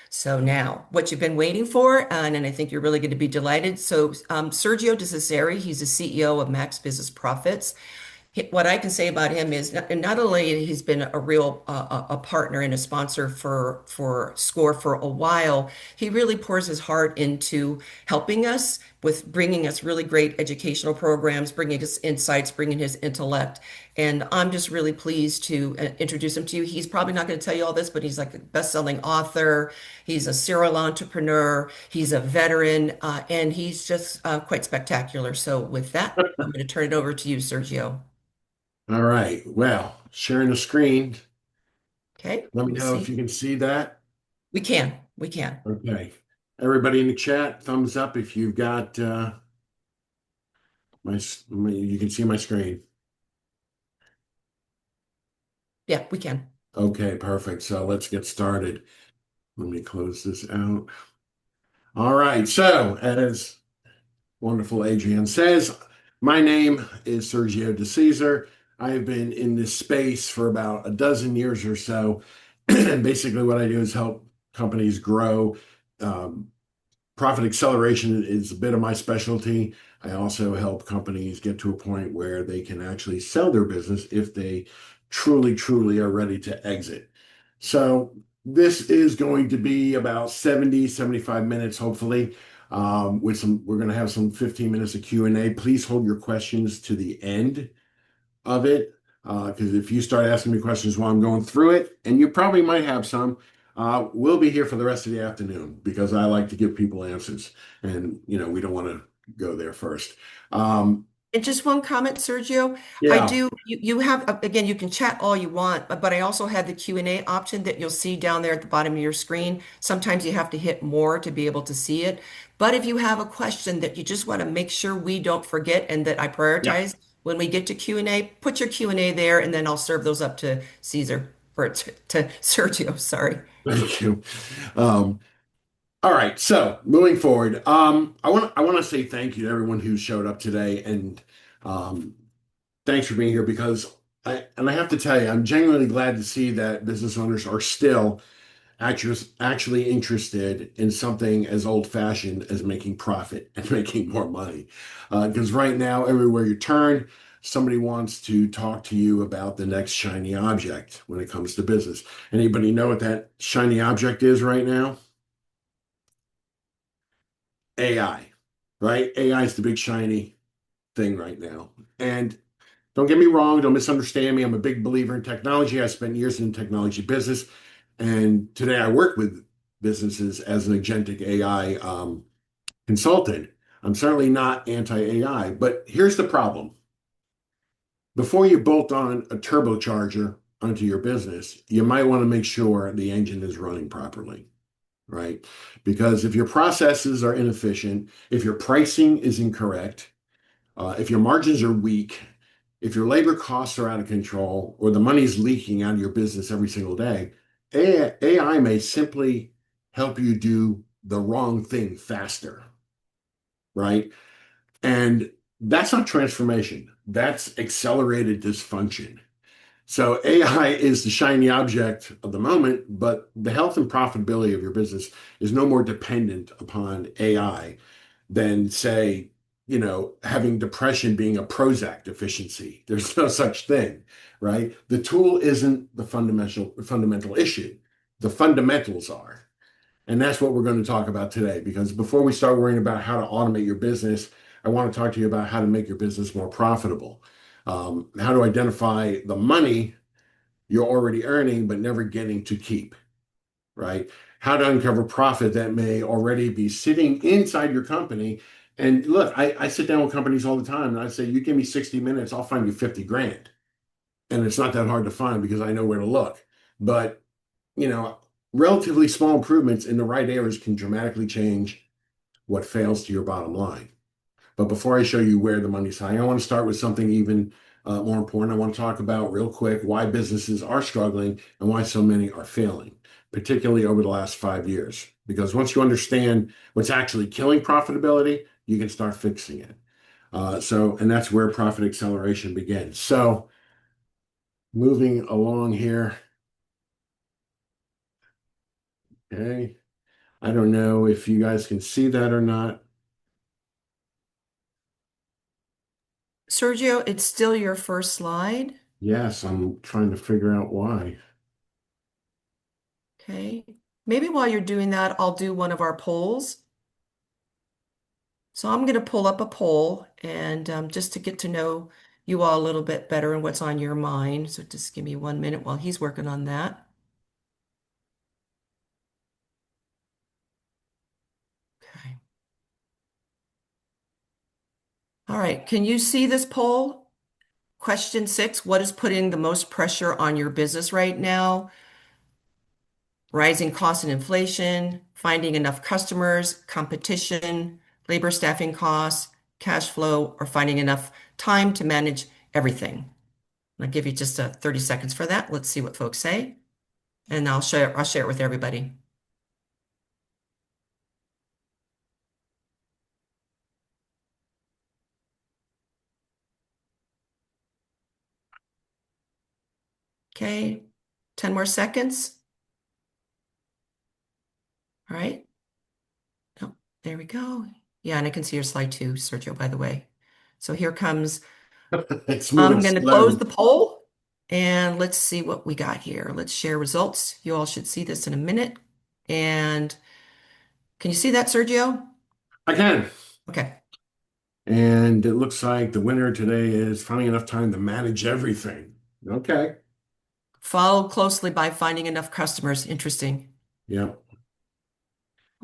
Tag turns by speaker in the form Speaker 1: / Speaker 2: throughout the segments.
Speaker 1: So now, what you've been waiting for, and I think you're really going to be delighted. So Sergio De Cesare, he's the CEO of Max Business Profits. What I can say about him is not only he's been a real a partner and a sponsor for SCORE for a while, he really pours his heart into helping us with bringing us really great educational programs, bringing us insights, bringing his intellect. And I'm just really pleased to introduce him to you. He's probably not going to tell you all this, but he's like a best-selling author. He's a serial entrepreneur. He's a veteran, and he's just quite spectacular. So with that, I'm going to turn it over to you, Sergio.
Speaker 2: All right. Well, sharing the screen.
Speaker 1: Okay,
Speaker 2: Let
Speaker 1: let
Speaker 2: me
Speaker 1: me
Speaker 2: know if
Speaker 1: see.
Speaker 2: you can see that.
Speaker 1: We can. We can.
Speaker 2: Okay. Everybody in the chat, thumbs up if you've got you can see my screen.
Speaker 1: Yeah, we can.
Speaker 2: Okay, perfect. So let's get started. Let me close this out. All right. So, as wonderful Adrian says, my name is Sergio De Caesar. I have been in this space for about a dozen years or so. And basically, what I do is help companies grow. Um, Profit acceleration is a bit of my specialty. I also help companies get to a point where they can actually sell their business if they truly, truly are ready to exit. So this is going to be about 70, 75 minutes, hopefully. We're going to have some 15 minutes of Q&A. Please hold your questions to the end of it. Because if you start asking me questions while I'm going through it, and you probably might have some, we'll be here for the rest of the afternoon because I like to give people answers, and we don't want to go there first. Um,
Speaker 1: And just one comment, Sergio. I
Speaker 2: yeah,
Speaker 1: do, you have, again, you can chat all you want, but I also have the Q&A option that you'll see down there at the bottom of your screen. Sometimes you have to hit more to be able to see it. But if you have a question that you just want to make sure we don't forget and that I
Speaker 2: yeah,
Speaker 1: prioritize when we get to Q&A, put your Q&A there and then I'll serve those up to Caesar, or to Sergio, sorry.
Speaker 2: thank you. Um, all right, so moving forward, I want to say thank you to everyone who showed up today, and um, thanks for being here because I have to tell you, I'm genuinely glad to see that business owners are still actually interested in something as old-fashioned as making profit and making more money. Because right now, everywhere you turn, somebody wants to talk to you about the next shiny object when it comes to business. Anybody know what that shiny object is right now? AI, right? AI is the big shiny thing right now. And don't get me wrong, don't misunderstand me. I'm a big believer in technology. I spent years in the technology business, and today I work with businesses as an agentic AI consultant. I'm certainly not anti-AI, but here's the problem. Before you bolt on a turbocharger onto your business, you might want to make sure the engine is running properly, right? Because if your processes are inefficient, if your pricing is incorrect, if your margins are weak, if your labor costs are out of control, or the money's leaking out of your business every single day, AI may simply help you do the wrong thing faster, right? And that's not transformation. That's accelerated dysfunction. So AI is the shiny object of the moment, but the health and profitability of your business is no more dependent upon AI than, say, having depression being a Prozac deficiency. There's no such thing, right? The tool isn't the fundamental issue. The fundamentals are. And that's what we're going to talk about today. Because before we start worrying about how to automate your business, I want to talk to you about how to make your business more profitable. How to identify the money you're already earning but never getting to keep, right? How to uncover profit that may already be sitting inside your company. And look, I sit down with companies all the time and I say, you give me 60 minutes, I'll find you 50 grand. And it's not that hard to find because I know where to look. But, you know, relatively small improvements in the right areas can dramatically change what fails to your bottom line. But before I show you where the money's hiding, I want to start with something even more important. I want to talk about real quick why businesses are struggling and why so many are failing, particularly over the last 5 years. Because once you understand what's actually killing profitability, you can start fixing it. And that's where profit acceleration begins. So, moving along here. Okay. I don't know if you guys can see that or not.
Speaker 1: Sergio, it's still your first slide.
Speaker 2: Yes, I'm trying to figure out why.
Speaker 1: Okay. Maybe while you're doing that, I'll do one of our polls. So I'm going to pull up a poll and just to get to know you all a little bit better and what's on your mind. So just give me 1 minute while he's working on that. Okay. All right. Can you see this poll? Question 6, what is putting the most pressure on your business right now? Rising costs and inflation, finding enough customers, competition, labor staffing costs, cash flow, or finding enough time to manage everything. I'll give you just 30 seconds for that. Let's see what folks say, and I'll share it with everybody. Okay, 10 more seconds. All right. Oh, there we go. Yeah, and I can see your slide too, Sergio, by the way. So here comes,
Speaker 2: It's moving
Speaker 1: I'm going to close
Speaker 2: slow.
Speaker 1: the poll and let's see what we got here. Let's share results. You all should see this in a minute. And can you see that, Sergio?
Speaker 2: I can.
Speaker 1: Okay.
Speaker 2: And it looks like the winner today is finding enough time to manage everything. Okay.
Speaker 1: Followed closely by finding enough customers. Interesting.
Speaker 2: Yep. All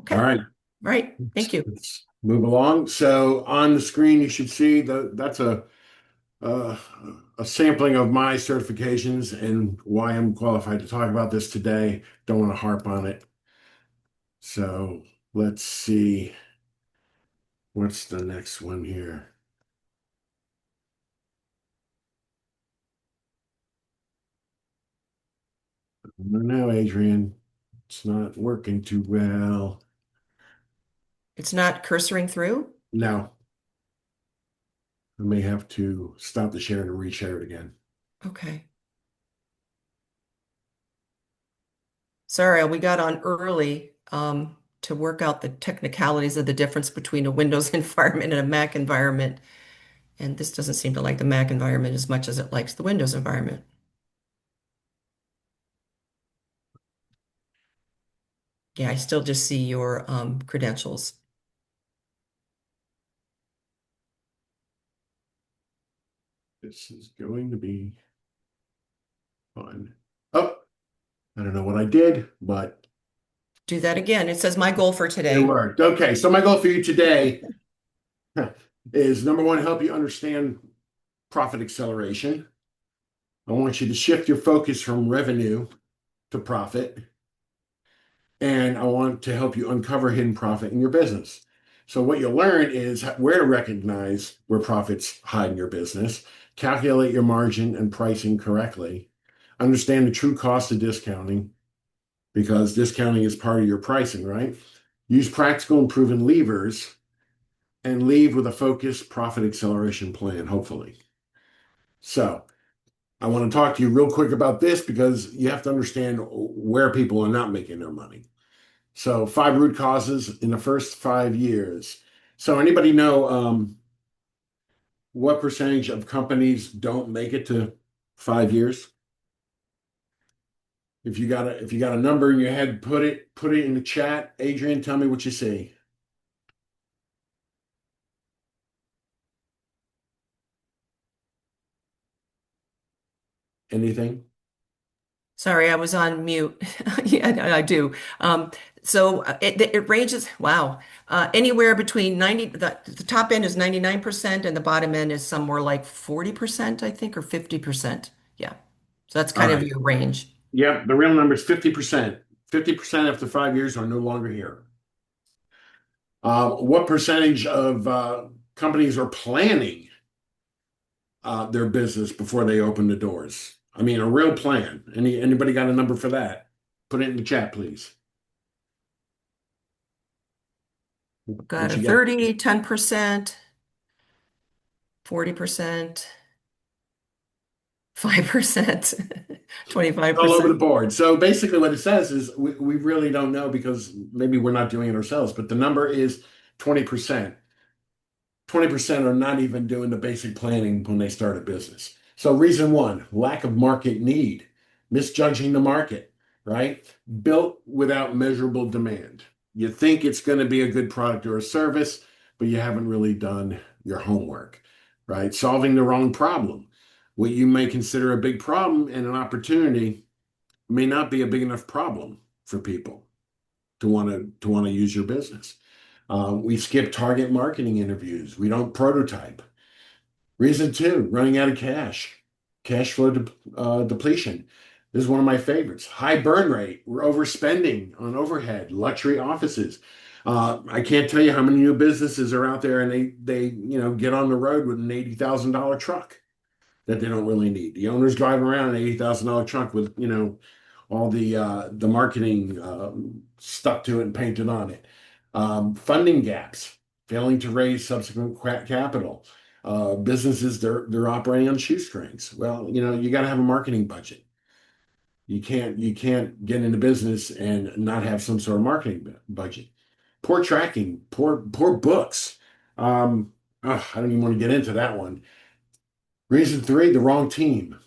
Speaker 1: Okay.
Speaker 2: right.
Speaker 1: Right. Thank you.
Speaker 2: Let's move along. So on the screen, you should see that's uh, a sampling of my certifications and why I'm qualified to talk about this today. Don't want to harp on it. So let's see. What's the next one here? I don't know, Adrian. It's not working too well.
Speaker 1: It's not cursoring through.
Speaker 2: No, I may have to stop the share and reshare it again.
Speaker 1: Okay. Sorry, we got on early to work out the technicalities of the difference between a Windows environment and a Mac environment. And this doesn't seem to like the Mac environment as much as it likes the Windows environment. Yeah, I still just see your credentials.
Speaker 2: This is going to be fun. Oh, I don't know what I did, but
Speaker 1: Do that again. It says my goal for
Speaker 2: it
Speaker 1: today.
Speaker 2: worked. Okay, so my goal for you today is number one, help you understand profit acceleration. I want you to shift your focus from revenue to profit, and I want to help you uncover hidden profit in your business. So, what you'll learn is where to recognize where profits hide in your business, calculate your margin and pricing correctly, understand the true cost of discounting, because discounting is part of your pricing, right? Use practical and proven levers and leave with a focused profit acceleration plan, hopefully. So, I want to talk to you real quick about this because you have to understand where people are not making their money. So, 5 root causes in the first 5 years. So, anybody know what percentage of companies don't make it to 5 years? If you got a number in your head, put it in the chat. Adrian, tell me what you see. Anything?
Speaker 1: Sorry, I was on mute. Yeah, I do. So it ranges, wow, anywhere between 90, the top end is 99% and the bottom end is somewhere like 40%, I think, or 50%. Yeah. So that's
Speaker 2: All
Speaker 1: kind of
Speaker 2: right.
Speaker 1: your range.
Speaker 2: Yep, the real number is 50%. 50% after 5 years are no longer here. What percentage of companies are planning their business before they open the doors? I mean, a real plan. Anybody got a number for that? Put it in the chat, please.
Speaker 1: Got
Speaker 2: What
Speaker 1: a
Speaker 2: you got?
Speaker 1: 30, 10%, 40%. 5%,
Speaker 2: All over the
Speaker 1: 25%.
Speaker 2: board. So basically, what it says is we really don't know because maybe we're not doing it ourselves, but the number is 20%. 20% are not even doing the basic planning when they start a business. So, reason one, lack of market need, misjudging the market, right? Built without measurable demand. You think it's going to be a good product or a service, but you haven't really done your homework, right? Solving the wrong problem. What you may consider a big problem and an opportunity may not be a big enough problem for people to want to use your business. We skip target marketing interviews. We don't prototype. Reason two, running out of cash, cash flow depletion. This is one of my favorites. High burn rate. We're overspending on overhead, luxury offices. I can't tell you how many new businesses are out there and they get on the road with an $80,000 truck that they don't really need. The owner's driving around an $80,000 truck with all the marketing stuck to it and painted on it. Funding gaps, failing to raise subsequent capital. Businesses they're operating on shoestrings. Well, you got to have a marketing budget. You can't get into business and not have some sort of marketing budget. Poor tracking, poor books. I don't even want to get into that one. Reason three, the wrong team.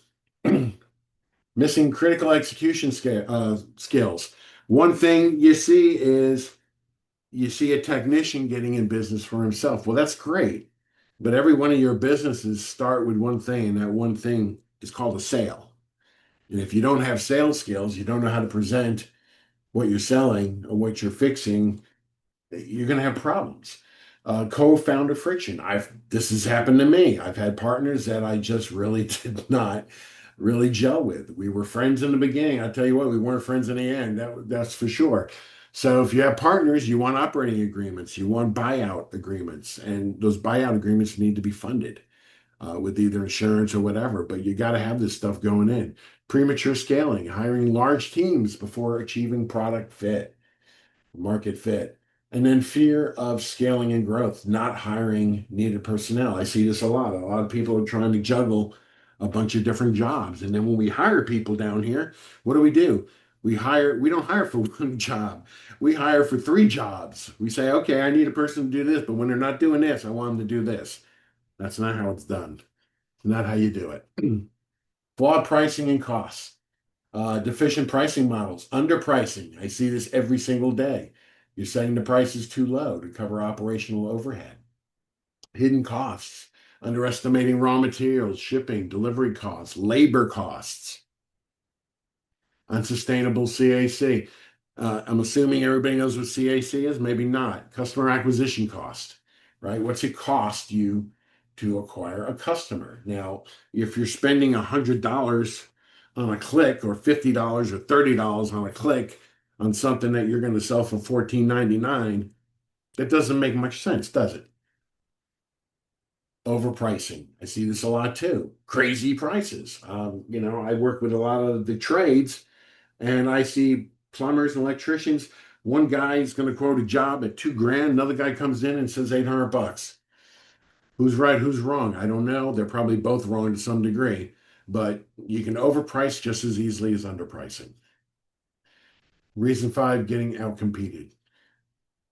Speaker 2: Missing critical execution skills. One thing you see a technician getting in business for himself. Well, that's great. But every one of your businesses start with one thing, and that one thing is called a sale. And if you don't have sales skills, you don't know how to present what you're selling or what you're fixing, you're going to have problems. Co-founder friction. This has happened to me. I've had partners that I just really did not really gel with. We were friends in the beginning. I tell you what, we weren't friends in the end. That's for sure. So if you have partners, you want operating agreements, you want buyout agreements, and those buyout agreements need to be funded with either insurance or whatever. But you got to have this stuff going in. Premature scaling, hiring large teams before achieving product fit, market fit. And then fear of scaling and growth, not hiring needed personnel. I see this a lot. A lot of people are trying to juggle a bunch of different jobs. And then when we hire people down here, what do? We don't hire for one job. We hire for three jobs. We say, okay, I need a person to do this, but when they're not doing this, I want them to do this. That's not how it's done. Not how you do it. Flawed pricing and costs. Deficient pricing models, underpricing. I see this every single day. You're setting the prices too low to cover operational overhead. Hidden costs, underestimating raw materials, shipping, delivery costs, labor costs. Unsustainable CAC. I'm assuming everybody knows what CAC is, maybe not. Customer acquisition cost, right? What's it cost you to acquire a customer? Now, if you're spending $100 on a click or $50 or $30 on a click on something that you're going to sell for $14.99, that doesn't make much sense, does it? Overpricing. I see this a lot too. Crazy prices. I work with a lot of the trades and I see plumbers and electricians. One guy is going to quote a job at 2 grand. Another guy comes in and says 800 bucks. Who's right? Who's wrong? I don't know. They're probably both wrong to some degree, but you can overprice just as easily as underpricing. Reason five, getting outcompeted.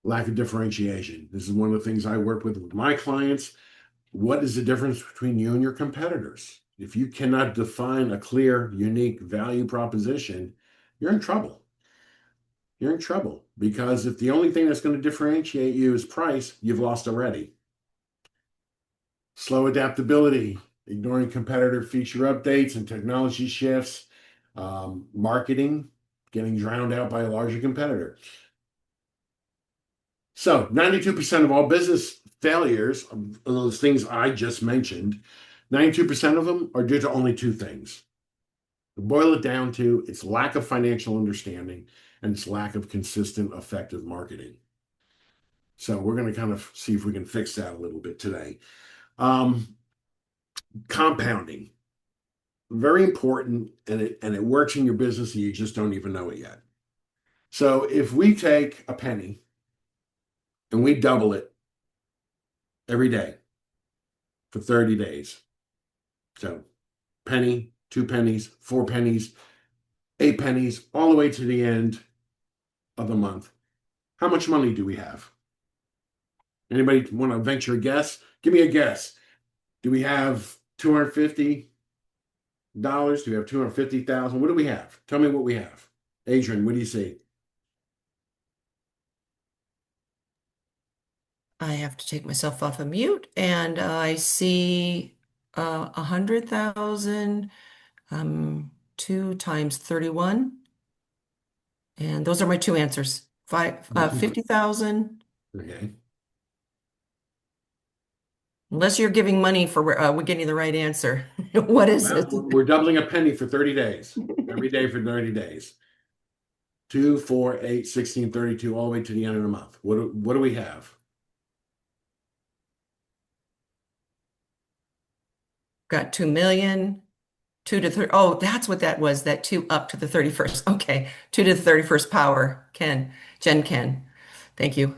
Speaker 2: Lack of differentiation. This is one of the things I work with my clients. What is the difference between you and your competitors? If you cannot define a clear, unique value proposition, you're in trouble. You're in trouble because if the only thing that's going to differentiate you is price, you've lost already. Slow adaptability, ignoring competitor feature updates and technology shifts, marketing, getting drowned out by a larger competitor. So 92% of all business failures, of those things I just mentioned, 92% of them are due to only two things. To boil it down to, it's lack of financial understanding and it's lack of consistent, effective marketing. So we're going to kind of see if we can fix that a little bit today. Compounding, very important, and it works in your business and you just don't even know it yet. So if we take a penny and we double it every day for 30 days. So penny, 2 pennies, 4 pennies, 8 pennies, all the way to the end of the month. How much money do we have? Anybody want to venture a guess? Give me a guess. Do we have $250? Do we have 250,000? What do we have? Tell me what we have. Adrian, what do you see?
Speaker 1: I have to take myself off of mute, and I see 100,000, 2 times 31, and those are my two answers. 50,000.
Speaker 2: Okay.
Speaker 1: Unless you're giving money for we're getting the right answer. What is
Speaker 2: Well,
Speaker 1: it?
Speaker 2: we're doubling a penny for 30 days. Every day for 30 days. 2, 4, 8, 16, 32, all the way to the end of the month. What do we have?
Speaker 1: Got 2 million, 2 to 3. Oh, that's what that was. That 2 up to the 31st. Okay. 2 to the 31st power. Jen Ken. Thank you.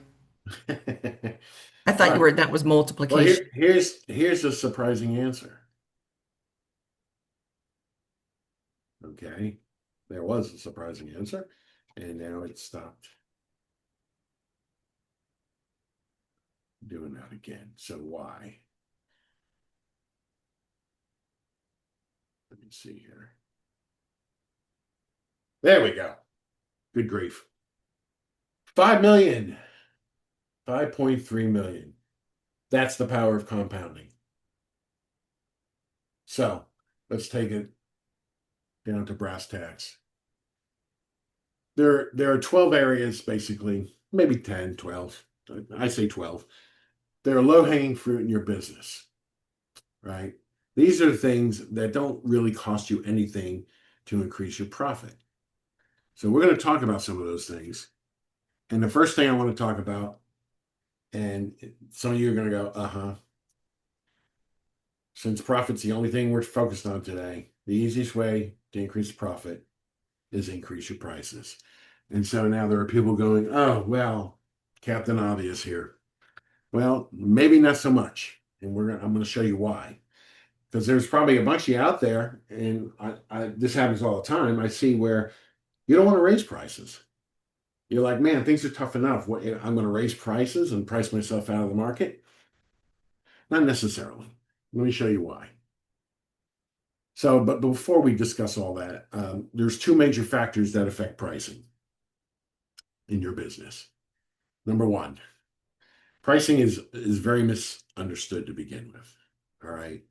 Speaker 1: I
Speaker 2: All
Speaker 1: thought
Speaker 2: right.
Speaker 1: that was
Speaker 2: Well,
Speaker 1: multiplication.
Speaker 2: here's a surprising answer. Okay. There was a surprising answer, and now it stopped doing that again. So why? Let me see here. There we go. Good grief. 5 million. 5.3 million. That's the power of compounding. So let's take it down to brass tacks. There are 12 areas, basically, maybe 10, 12. I say 12. They're low-hanging fruit in your business, right? These are things that don't really cost you anything to increase your profit. So we're going to talk about some of those things. And the first thing I want to talk about, and some of you are going to go, uh-huh. Since profit's the only thing we're focused on today, the easiest way to increase profit is increase your prices. And so now there are people going, oh, well, Captain Obvious here. Well, maybe not so much. And I'm going to show you why. Because there's probably a bunch of you out there, and this happens all the time. I see where you don't want to raise prices. You're like, man, things are tough enough. What, I'm going to raise prices and price myself out of the market? Not necessarily. Let me show you why. So, but before we discuss all that, there's two major factors that affect pricing in your business. Number one, pricing is very misunderstood to begin with. All right.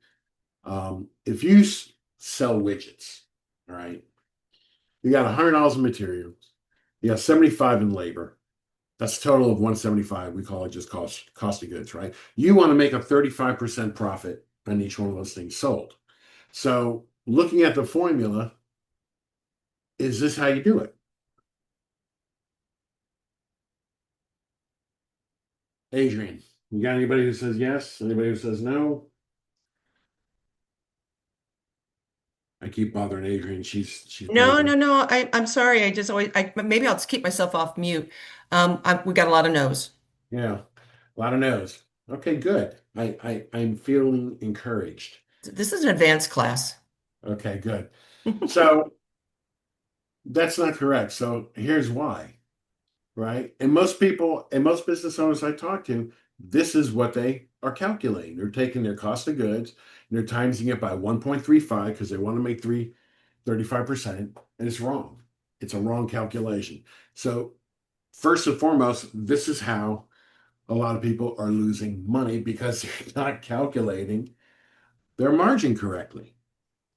Speaker 2: If you sell widgets, all right, you got $100 in materials, you got 75 in labor. That's a total of 175. We call it just cost of goods, right? You want to make a 35% profit on each one of those things sold. So looking at the formula, is this how you do it? Adrian, you got anybody who says yes? Anybody who says no? I keep bothering Adrian. She's
Speaker 1: No, no,
Speaker 2: blinking.
Speaker 1: no. I'm sorry. I just always maybe I'll just keep myself off mute. We got a lot of no's.
Speaker 2: Yeah, a lot of no's. Okay, good. I'm feeling encouraged.
Speaker 1: This is an advanced class.
Speaker 2: Okay, good. So that's not correct. So here's why, right? And most people and most business owners I talk to, this is what they are calculating. They're taking their cost of goods and they're timesing it by 1.35 because they want to make 35%, and it's wrong. It's a wrong calculation. So first and foremost, this is how a lot of people are losing money because they're not calculating their margin correctly.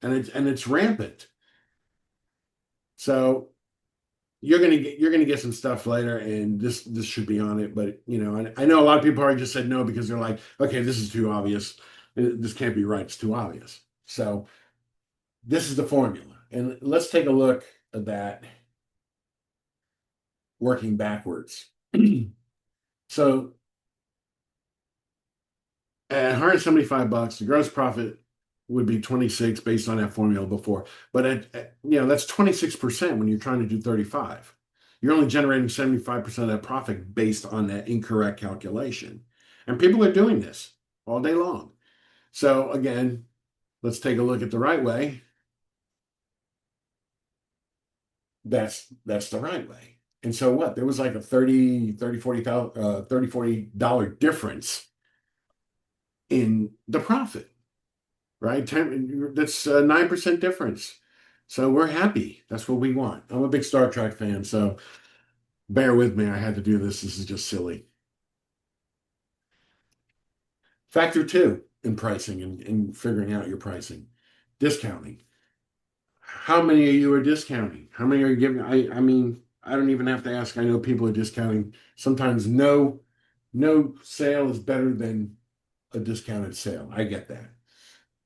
Speaker 2: And it's rampant. So you're gonna get some stuff later, and this should be on it. But I know a lot of people already just said no because they're like, okay, this is too obvious. This can't be right. It's too obvious. So this is the formula, and let's take a look at that working backwards. So at $175, the gross profit would be 26 based on that formula before. But that's 26% when you're trying to do 35. You're only generating 75% of that profit based on that incorrect calculation. And people are doing this all day long. So again, let's take a look at the right way. that's the right way. And so what? There was like a 40 difference in the profit, right? That's a 9% difference. So we're happy. That's what we want. I'm a big Star Trek fan, so bear with me. I had to do this. This is just silly. Factor two in pricing and figuring out your pricing, discounting. How many of you are discounting? How many are you giving? I mean, I don't even have to ask. I know people are discounting. Sometimes no sale is better than a discounted sale. I get that.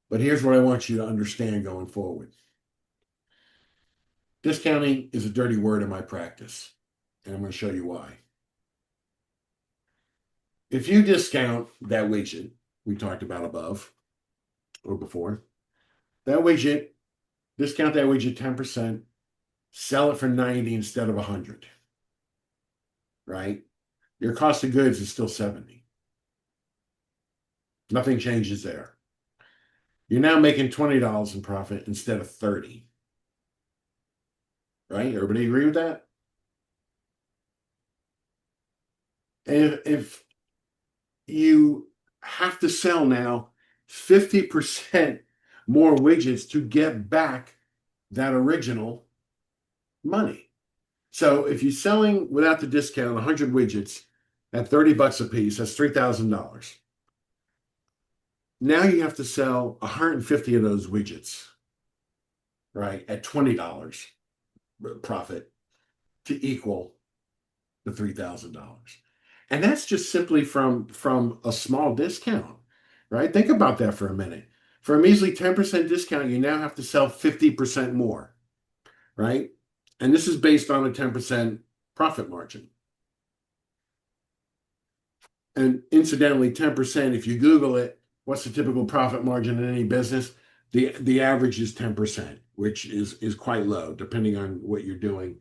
Speaker 2: But here's what I want you to understand going forward. Discounting is a dirty word in my practice, and I'm going to show you why. If you discount that widget we talked about above or before, that widget, discount that widget 10%, sell it for 90 instead of 100, right? Your cost of goods is still 70. Nothing changes there. You're now making $20 in profit instead of 30. Right? Everybody agree with that? And if you have to sell now 50% more widgets to get back that original money. So if you're selling without the discount 100 widgets at $30 a piece, that's $3,000. Now you have to sell 150 of those widgets, right, at $20 profit to equal the $3,000. And that's just simply from a small discount, right? Think about that for a minute. For a measly 10% discount, you now have to sell 50% more, right? And this is based on a 10% profit margin. And incidentally, 10%, if you Google it, what's the typical profit margin in any business? The average is 10%, which is quite low, depending on what you're doing.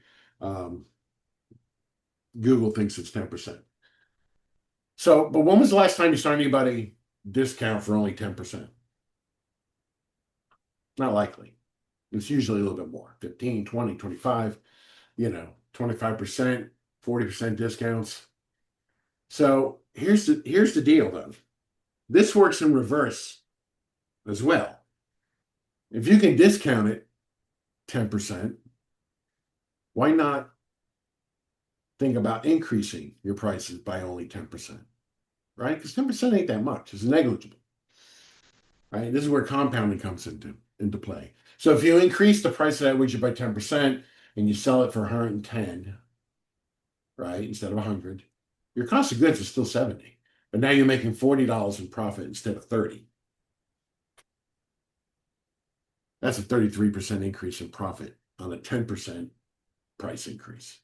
Speaker 2: Google thinks it's 10%. So, but when was the last time you saw anybody discount for only 10%? Not likely. It's usually a little bit more, 15, 20, 25, 25%, 40% discounts. So here's the deal though. This works in reverse as well. If you can discount it 10%, why not think about increasing your prices by only 10%? Right? Because 10% ain't that much. It's negligible. Right? This is where compounding comes into play. So if you increase the price of that widget by 10% and you sell it for 110, right, instead of 100, your cost of goods is still 70. But now you're making $40 in profit instead of 30. That's a 33% increase in profit on a 10% price increase.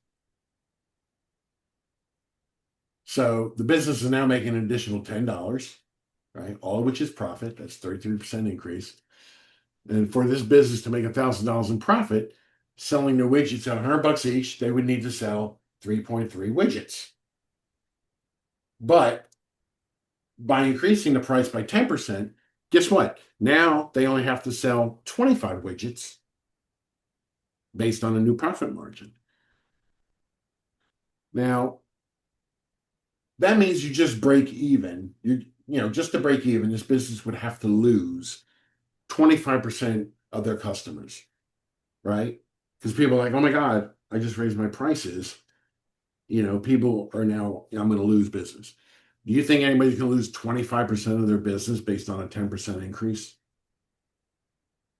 Speaker 2: So the business is now making an additional $10, right? All of which is profit. That's 33% increase. And for this business to make $1,000 in profit, selling their widgets at $100 each, they would need to sell 3.3 widgets. But by increasing the price by 10%, guess what? Now they only have to sell 25 widgets based on a new profit margin. Now, that means you just break even. Just to break even, this business would have to lose 25% of their customers, right? Because people are like, oh my God, I just raised my prices. People are now, I'm going to lose business. Do you think anybody's going to lose 25% of their business based on a 10% increase?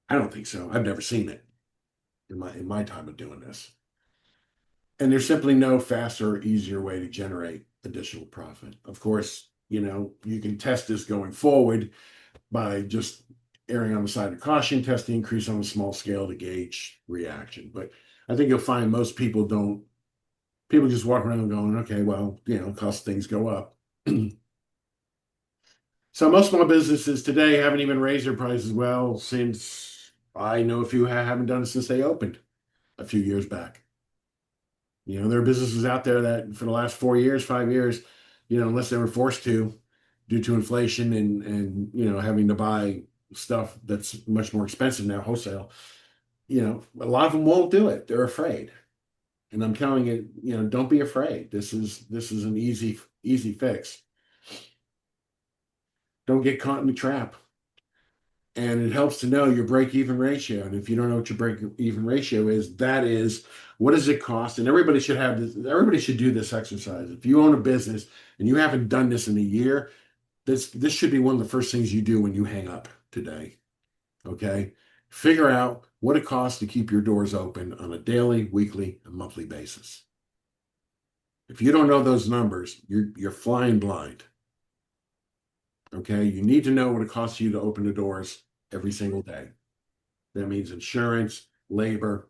Speaker 2: I don't think so. I've never seen it in my time of doing this. And there's simply no faster or easier way to generate additional profit. Of course, you can test this going forward by just erring on the side of caution, test the increase on a small scale to gauge reaction. But I think you'll find most people just walk around going, okay, well, cost things go up. So most small businesses today haven't even raised their prices. Well, since I know a few haven't done it since they opened a few years back. There are businesses out there that for the last 4 years, 5 years, unless they were forced to due to inflation and having to buy stuff that's much more expensive now, wholesale, a lot of them won't do it. They're afraid. And I'm telling you, don't be afraid. This is an easy fix. Don't get caught in the trap. And it helps to know your break-even ratio. And if you don't know what your break-even ratio is, that is what does it cost? And everybody should have this, everybody should do this exercise. If you own a business and you haven't done this in a year, this should be one of the first things you do when you hang up today. Okay? Figure out what it costs to keep your doors open on a daily, weekly, and monthly basis. If you don't know those numbers, you're flying blind. Okay? You need to know what it costs you to open the doors every single day. That means insurance, labor,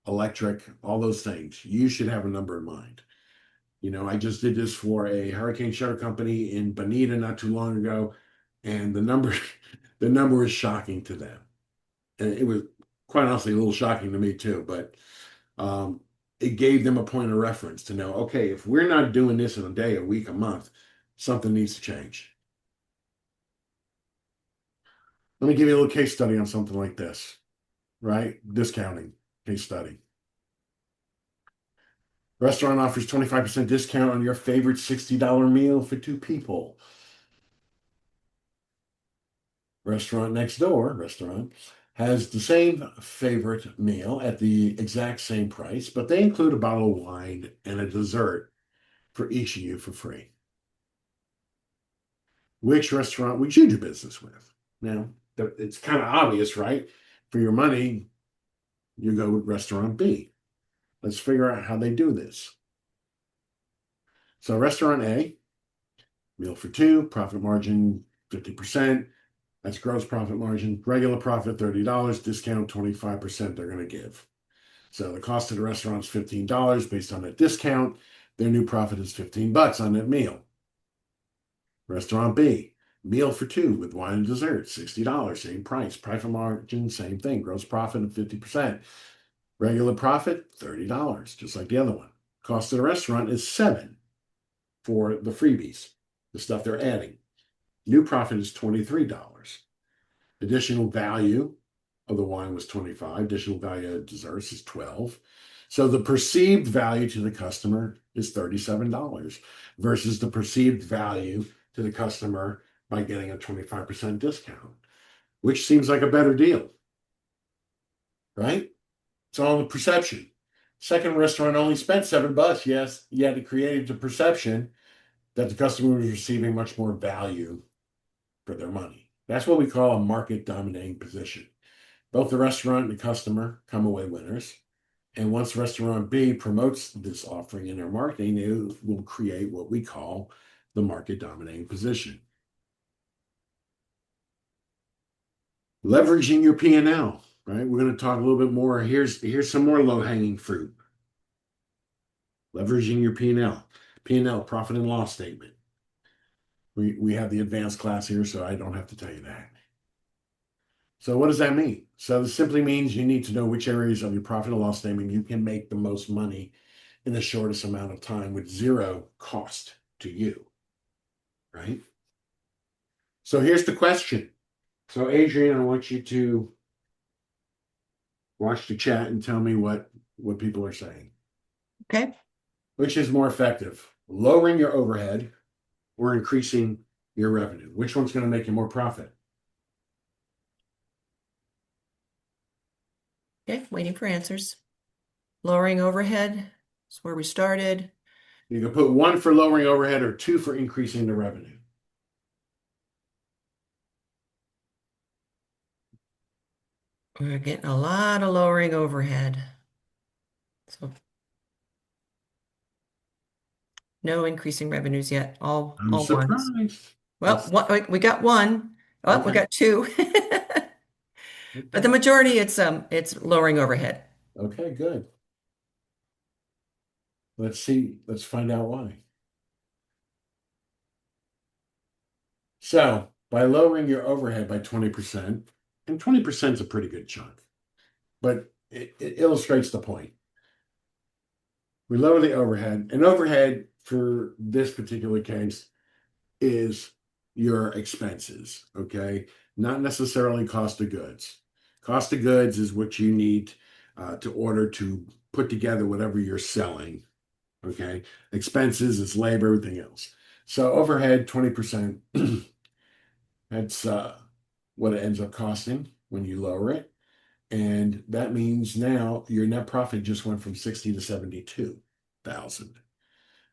Speaker 2: electric, all those things. You should have a number in mind. I just did this for a hurricane shutter company in Bonita not too long ago, and the number the number is shocking to them. And it was quite honestly a little shocking to me too, but it gave them a point of reference to know, okay, if we're not doing this in a day, a week, a month, something needs to change. Let me give you a little case study on something like this, right? Discounting case study. Restaurant offers 25% discount on your favorite $60 meal for two people. Restaurant next door, has the same favorite meal at the exact same price, but they include a bottle of wine and a dessert for each of you for free. Which restaurant would you do business with? Now, it's kind of obvious, right? For your money, you go with restaurant B. Let's figure out how they do this. So, restaurant A, meal for two, profit margin 50%. That's gross profit margin. Regular profit, $30. Discount, 25% they're going to give. So the cost of the restaurant is $15 based on that discount. Their new profit is $15 on that meal. Restaurant B, meal for two with wine and dessert, $60, same price. Profit margin, same thing. Gross profit of 50%. Regular profit, $30, just like the other one. Cost of the restaurant is $7 for the freebies, the stuff they're adding. New profit is $23. Additional value of the wine was $25. Additional value of desserts is $12. So the perceived value to the customer is $37 versus the perceived value to the customer by getting a 25% discount, which seems like a better deal, right? It's all in the perception. Second restaurant only spent $7. Yes, yet it created the perception that the customer was receiving much more value for their money. That's what we call a market dominating position. Both the restaurant and the customer come away winners. And once restaurant B promotes this offering in their marketing, it will create what we call the market dominating position. Leveraging your P&L, right? We're going to talk a little bit more. Here's some more low-hanging fruit. Leveraging your P&L. P&L, profit and loss statement. We have the advanced class here, so I don't have to tell you that. So what does that mean? So this simply means you need to know which areas of your profit and loss statement you can make the most money in the shortest amount of time with zero cost to you, right? So here's the question. So Adrian, I want you to watch the chat and tell me what people are saying.
Speaker 1: Okay.
Speaker 2: Which is more effective, lowering your overhead or increasing your revenue? Which one's going to make you more profit?
Speaker 1: Okay, waiting for answers. Lowering overhead is where we started.
Speaker 2: You can put 1 for lowering overhead or 2 for increasing the revenue.
Speaker 1: We're getting a lot of lowering overhead. So no increasing revenues yet. All
Speaker 2: I'm
Speaker 1: ones.
Speaker 2: surprised.
Speaker 1: Well, we got one. Oh, we
Speaker 2: Okay.
Speaker 1: got two. But the majority, it's lowering overhead.
Speaker 2: Okay, good. Let's see. Let's find out why. So by lowering your overhead by 20%, and 20% is a pretty good chunk, but it illustrates the point. We lower the overhead, and overhead for this particular case is your expenses, okay? Not necessarily cost of goods. Cost of goods is what you need to order to put together whatever you're selling. Okay. Expenses is labor, everything else. So overhead, 20%. That's what it ends up costing when you lower it. And that means now your net profit just went from 60 to 72,000,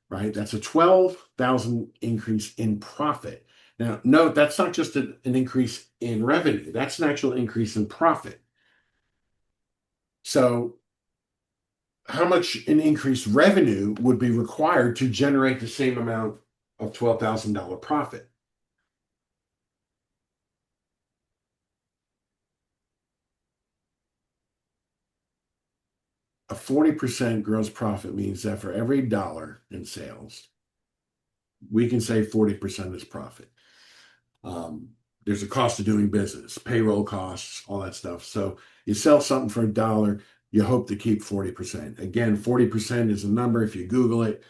Speaker 2: right? That's a 12,000 increase in profit. Now, note that's not just an increase in revenue, that's an actual increase in profit. So, how much an increased revenue would be required to generate the same amount of $12,000 profit? A 40% gross profit means that for every dollar in sales, we can say 40% is profit. Um, there's a cost of doing business, payroll costs, all that stuff. So you sell something for a dollar, you hope to keep 40%. Again, 40% is a number. If you Google it,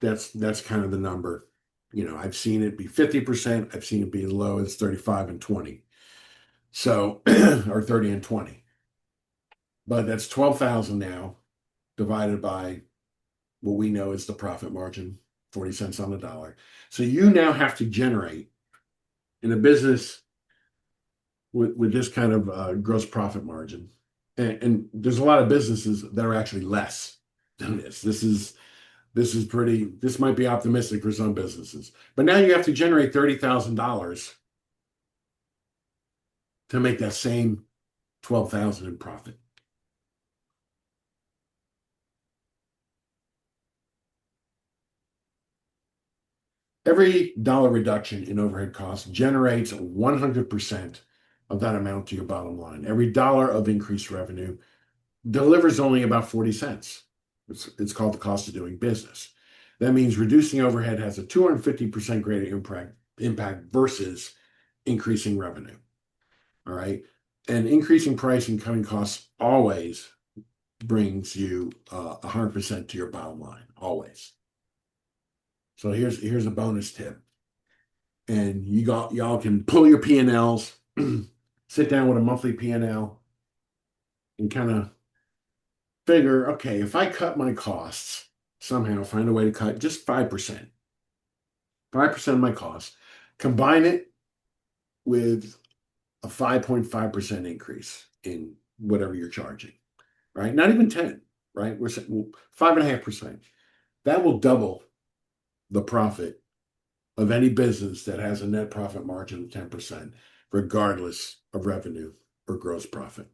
Speaker 2: that's kind of the number. I've seen it be 50%. I've seen it be as low as 35 and 20. So, or 30 and 20. But that's 12,000 now divided by what we know is the profit margin, 40 cents on the dollar. So you now have to generate in a business with this kind of gross profit margin. And there's a lot of businesses that are actually less than this. This might be optimistic for some businesses. But now you have to generate $30,000 to make that same 12,000 in profit. Every dollar reduction in overhead costs generates 100% of that amount to your bottom line. Every dollar of increased revenue delivers only about 40 cents. It's called the cost of doing business. That means reducing overhead has a 250% greater impact versus increasing revenue. All right. And increasing price and cutting costs always brings you 100% to your bottom line, always. So here's a bonus tip. And y'all can pull your P&Ls, sit down with a monthly P&L and kind of figure, okay, if I cut my costs, somehow find a way to cut just 5%, 5% of my costs, combine it with a 5.5% increase in whatever you're charging, right? Not even 10, right? We're saying 5.5%. That will double the profit of any business that has a net profit margin of 10%, regardless of revenue or gross profit.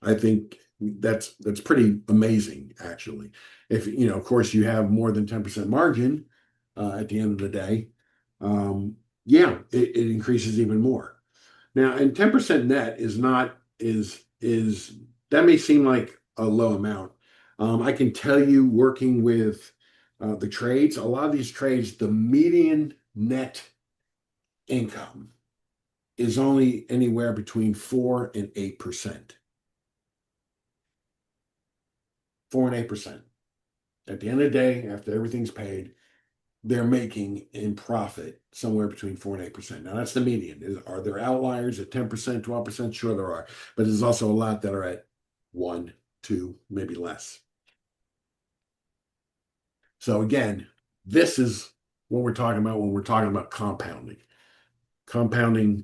Speaker 2: I think that's pretty amazing, actually. If of course, you have more than 10% margin at the end of the day, yeah, it increases even more. Now, and 10% net is not is that may seem like a low amount. I can tell you, working with the trades, a lot of these trades, the median net income is only anywhere between 4 and 8%. 4 and 8%. At the end of the day, after everything's paid, they're making in profit somewhere between 4 and 8%. Now that's the median. Are there outliers at 10%, 12%? Sure, there are. But there's also a lot that are at 1, 2, maybe less. So again, this is what we're talking about when we're talking about compounding. Compounding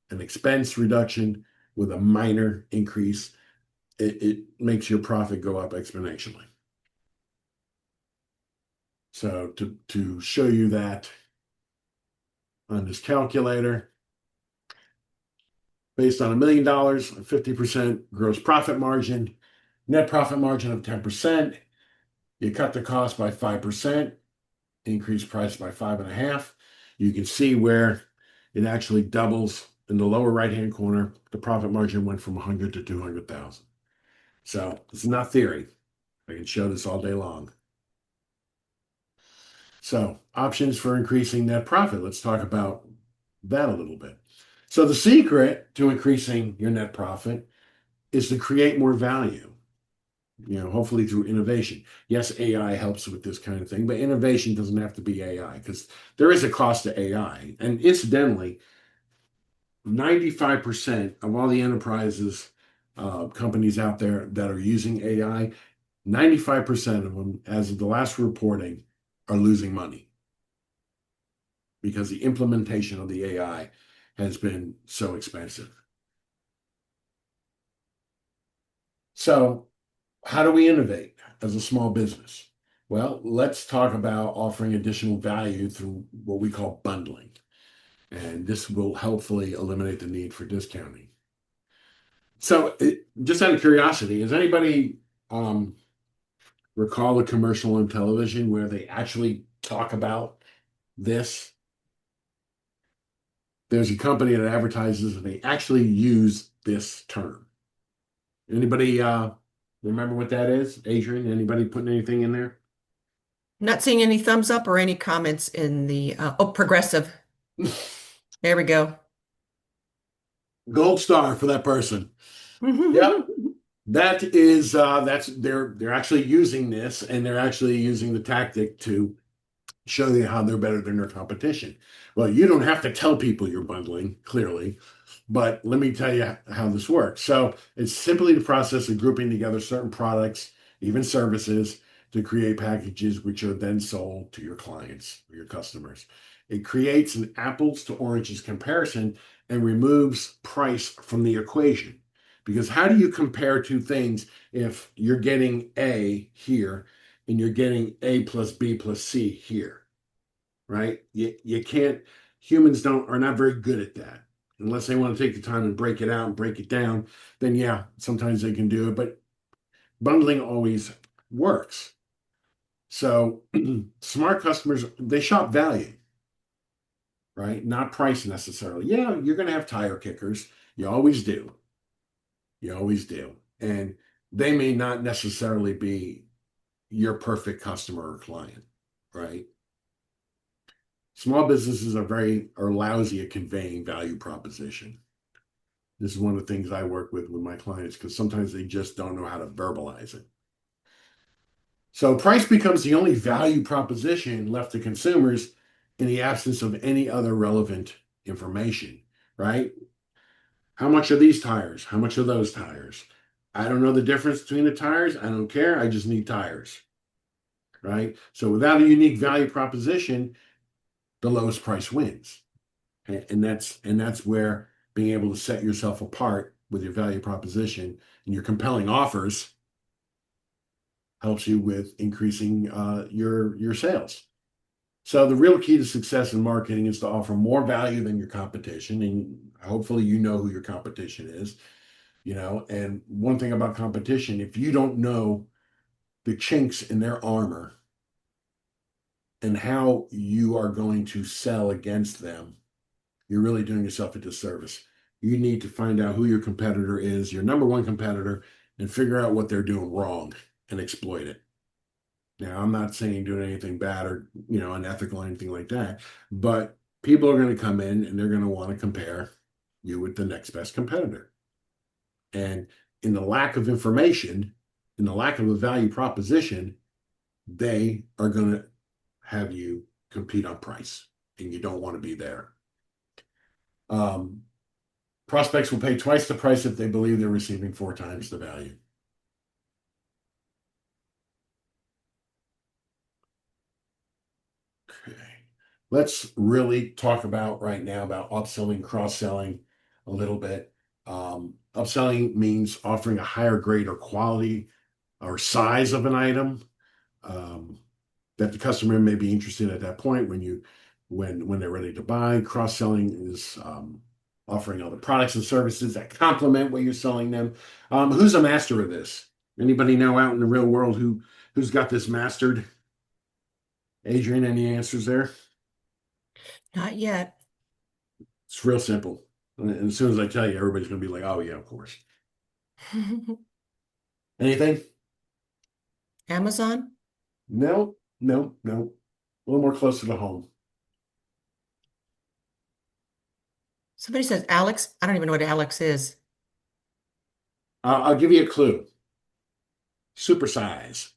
Speaker 2: an expense reduction with a minor increase, it makes your profit go up exponentially. So to show you that on this calculator, based on $1 million, 50% gross profit margin, net profit margin of 10%, you cut the cost by 5%, increase price by 5.5. You can see where it actually doubles in the lower right-hand corner. The profit margin went from 100 to 200,000. So it's not theory. I can show this all day long. So options for increasing net profit. Let's talk about that a little bit. So the secret to increasing your net profit is to create more value, hopefully through innovation. Yes, AI helps with this kind of thing, but innovation doesn't have to be AI because there is a cost to AI. And incidentally, 95% of all the enterprises, companies out there that are using AI, 95% of them, as of the last reporting, are losing money because the implementation of the AI has been so expensive. So, how do we innovate as a small business? Well, let's talk about offering additional value through what we call bundling. And this will helpfully eliminate the need for discounting. So, just out of curiosity, does anybody recall a commercial on television where they actually talk about this? There's a company that advertises and they actually use this term. Anybody remember what that is? Adrian, anybody putting anything in there?
Speaker 1: Not seeing any thumbs up or any comments in the, oh, progressive. There we go.
Speaker 2: Gold star for that person. Yep. That's they're actually using this and they're actually using the tactic to show you how they're better than their competition. Well, you don't have to tell people you're bundling, clearly, but let me tell you how this works. So it's simply the process of grouping together certain products, even services, to create packages which are then sold to your clients or your customers. It creates an apples to oranges comparison and removes price from the equation. Because how do you compare two things if you're getting A here and you're getting A plus B plus C here? Right? You can't, humans don't are not very good at that. Unless they want to take the time and break it out and break it down, then yeah, sometimes they can do it, but bundling always works. So smart customers, they shop value, right? Not price necessarily. Yeah, you're going to have tire kickers. You always do. You always do. And they may not necessarily be your perfect customer or client, right? Small businesses are lousy at conveying value proposition. This is one of the things I work with my clients because sometimes they just don't know how to verbalize it. So price becomes the only value proposition left to consumers in the absence of any other relevant information, right? How much are these tires? How much are those tires? I don't know the difference between the tires. I don't care. I just need tires, right? So without a unique value proposition, the lowest price wins. And that's where being able to set yourself apart with your value proposition and your compelling offers helps you with increasing your sales. So the real key to success in marketing is to offer more value than your competition, and hopefully you know who your competition is. And one thing about competition, if you don't know the chinks in their armor and how you are going to sell against them, you're really doing yourself a disservice. You need to find out who your competitor is, your number one competitor, and figure out what they're doing wrong and exploit it. Now, I'm not saying doing anything bad or, unethical or anything like that, but people are going to come in and they're going to want to compare you with the next best competitor. And in the lack of information, in the lack of a value proposition, they are going to have you compete on price, and you don't want to be there. Um, Prospects will pay twice the price if they believe they're receiving four times the value. Okay. Let's really talk about right now about upselling, cross-selling a little bit. Upselling means offering a higher grade or quality or size of an item um, that the customer may be interested at that point when they're ready to buy. Cross-selling is offering other products and services that complement what you're selling them. Who's a master of this? Anybody know out in the real world who's got this mastered? Adrian, any answers there?
Speaker 1: Not yet.
Speaker 2: It's real simple. And as soon as I tell you, everybody's going to be like, oh, yeah, of course. Anything?
Speaker 1: Amazon?
Speaker 2: No, no, no. A little more closer to home.
Speaker 1: Somebody says Alex. I don't even know what Alex is.
Speaker 2: I'll give you a clue. Supersize,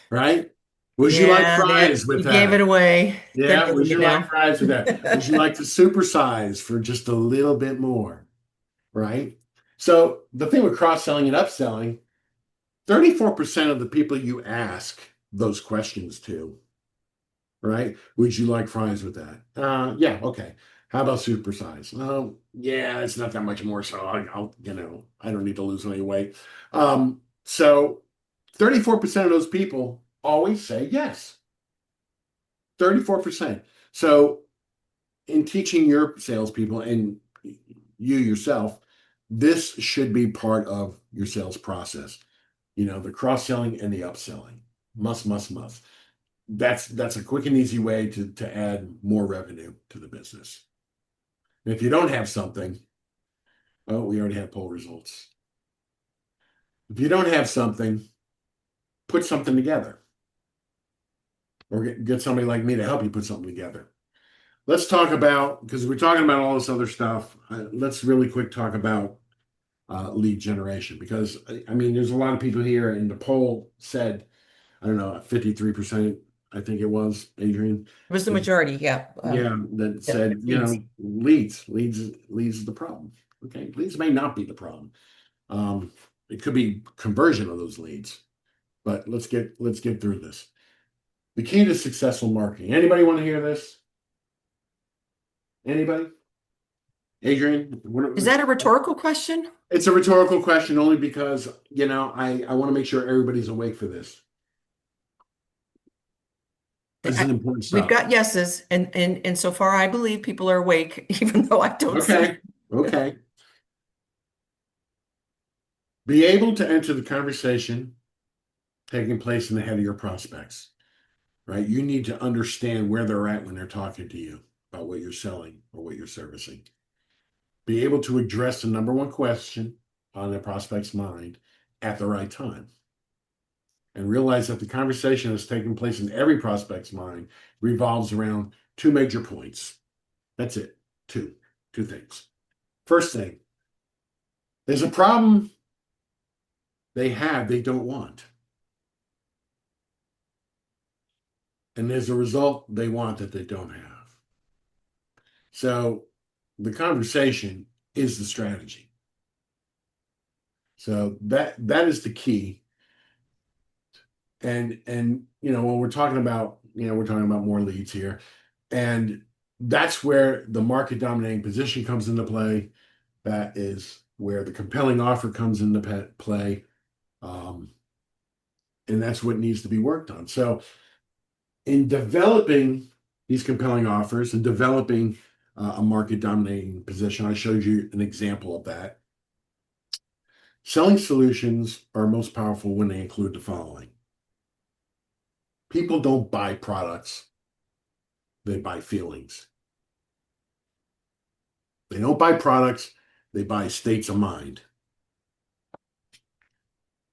Speaker 2: right? Would you like
Speaker 1: Yeah,
Speaker 2: fries with
Speaker 1: you gave it
Speaker 2: that?
Speaker 1: away. They're
Speaker 2: Yeah,
Speaker 1: getting
Speaker 2: would
Speaker 1: me
Speaker 2: you like
Speaker 1: now.
Speaker 2: fries with that? Would you like to supersize for just a little bit more? Right? So the thing with cross-selling and upselling, 34% of the people you ask those questions to, right? Would you like fries with that? Yeah, okay. How about supersize? Oh, yeah, it's not that much more, so I don't need to lose any weight. So 34% of those people always say yes. 34%. So in teaching your salespeople and you yourself, this should be part of your sales process. The cross-selling and the upselling. Must. That's a quick and easy way to add more revenue to the business. And if you don't have something, oh, we already have poll results. If you don't have something, put something together. Or get somebody like me to help you put something together. Let's talk about, because we're talking about all this other stuff, let's really quick talk about lead generation. Because, I mean, there's a lot of people here, and the poll said, I don't know, 53%, I think it was, Adrian.
Speaker 1: It was the majority, yeah.
Speaker 2: Yeah, that
Speaker 1: Yeah,
Speaker 2: said,
Speaker 1: leads.
Speaker 2: leads is the problem. Okay, leads may not be the problem. Um, it could be conversion of those leads, but let's get through this. The key to successful marketing. Anybody want to hear this? Anybody? Adrian,
Speaker 1: Is that a rhetorical question?
Speaker 2: it's a rhetorical question only because I want to make sure everybody's awake for this. This is
Speaker 1: I,
Speaker 2: important
Speaker 1: we've
Speaker 2: stuff.
Speaker 1: got yeses, and so far I believe people are awake, even though I don't see
Speaker 2: Okay, okay. Be able to enter the conversation taking place in the head of your prospects, right? You need to understand where they're at when they're talking to you about what you're selling or what you're servicing. Be able to address the number one question on the prospect's mind at the right time. And realize that the conversation that's taking place in every prospect's mind revolves around two major points. That's it. Two things. First thing, there's a problem they don't want. And there's a result they want that they don't have. So the conversation is the strategy. So that is the key. And when we're talking about more leads here, and that's where the market dominating position comes into play. That is where the compelling offer comes into play. Um, and that's what needs to be worked on. So in developing these compelling offers and developing a market dominating position, I showed you an example of that. Selling solutions are most powerful when they include the following. People don't buy products, they buy feelings. They don't buy products, they buy states of mind.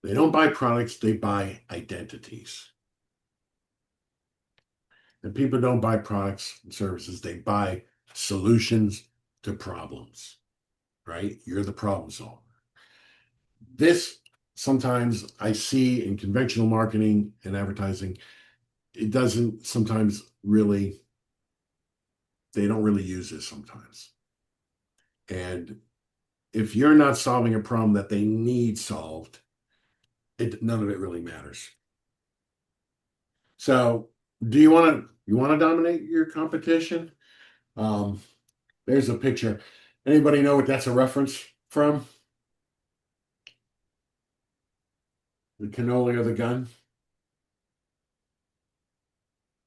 Speaker 2: They don't buy products, they buy identities. And people don't buy products and services, they buy solutions to problems, right? You're the problem solver. This sometimes I see in conventional marketing and advertising, it doesn't sometimes really, they don't really use this sometimes. And if you're not solving a problem that they need solved, none of it really matters. So do you want to dominate your competition? Um, there's a picture. Anybody know what that's a reference from? The cannoli or the gun?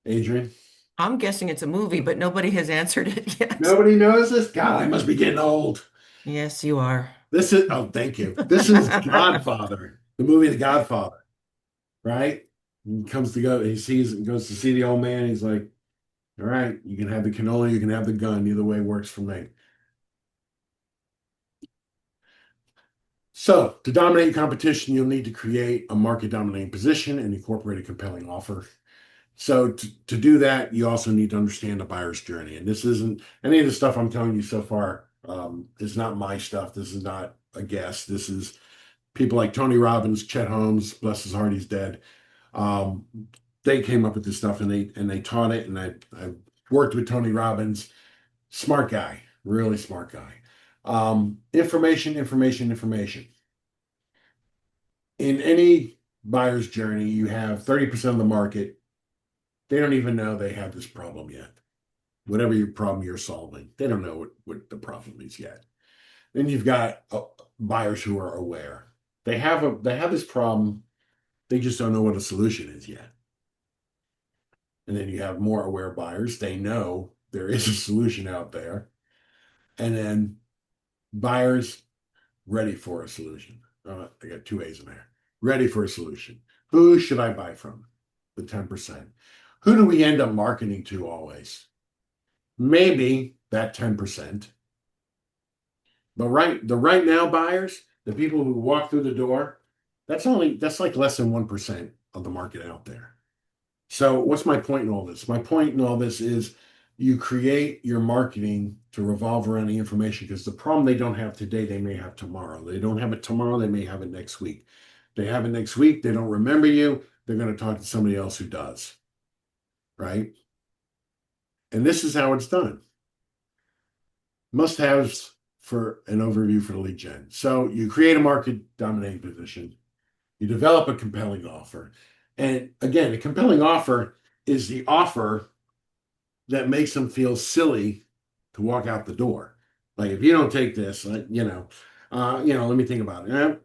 Speaker 2: Adrian?
Speaker 1: I'm guessing it's a movie, but nobody has answered it yet.
Speaker 2: Nobody knows this? God, I must be getting old.
Speaker 1: Yes, you are.
Speaker 2: Oh, thank you. This is Godfather, the movie The Godfather, right? He comes to go, goes to see the old man. He's like, all right, you can have the cannoli, you can have the gun. Either way works for me. So to dominate competition, you'll need to create a market dominating position and incorporate a compelling offer. So to do that, you also need to understand the buyer's journey. And this isn't any of the stuff I'm telling you so far. Is not my stuff. This is not a guess. This is people like Tony Robbins, Chet Holmes, bless his heart, he's dead. Um, they came up with this stuff and they taught it. And I worked with Tony Robbins, smart guy, really smart guy. Information, information, information. In any buyer's journey, you have 30% of the market. They don't even know they have this problem yet. Whatever your problem you're solving, they don't know what the problem is yet. Then you've got buyers who are aware. They have this problem. They just don't know what a solution is yet. And then you have more aware buyers. They know there is a solution out there. And then buyers ready for a solution. I got two A's in there. Ready for a solution. Who should I buy from? The 10%. Who do we end up marketing to always? Maybe that 10%. But the right now buyers, the people who walk through the door, that's like less than 1% of the market out there. So what's my point in all this? My point in all this is you create your marketing to revolve around the information, because the problem they don't have today, they may have tomorrow. They don't have it tomorrow, they may have it next week. They have it next week, they don't remember you, they're going to talk to somebody else who does. Right? And this is how it's done. Must-haves for an overview for the lead gen. So you create a market dominating position. You develop a compelling offer. And again, a compelling offer is the offer that makes them feel silly to walk out the door. Like, if you don't take this, let me think about it.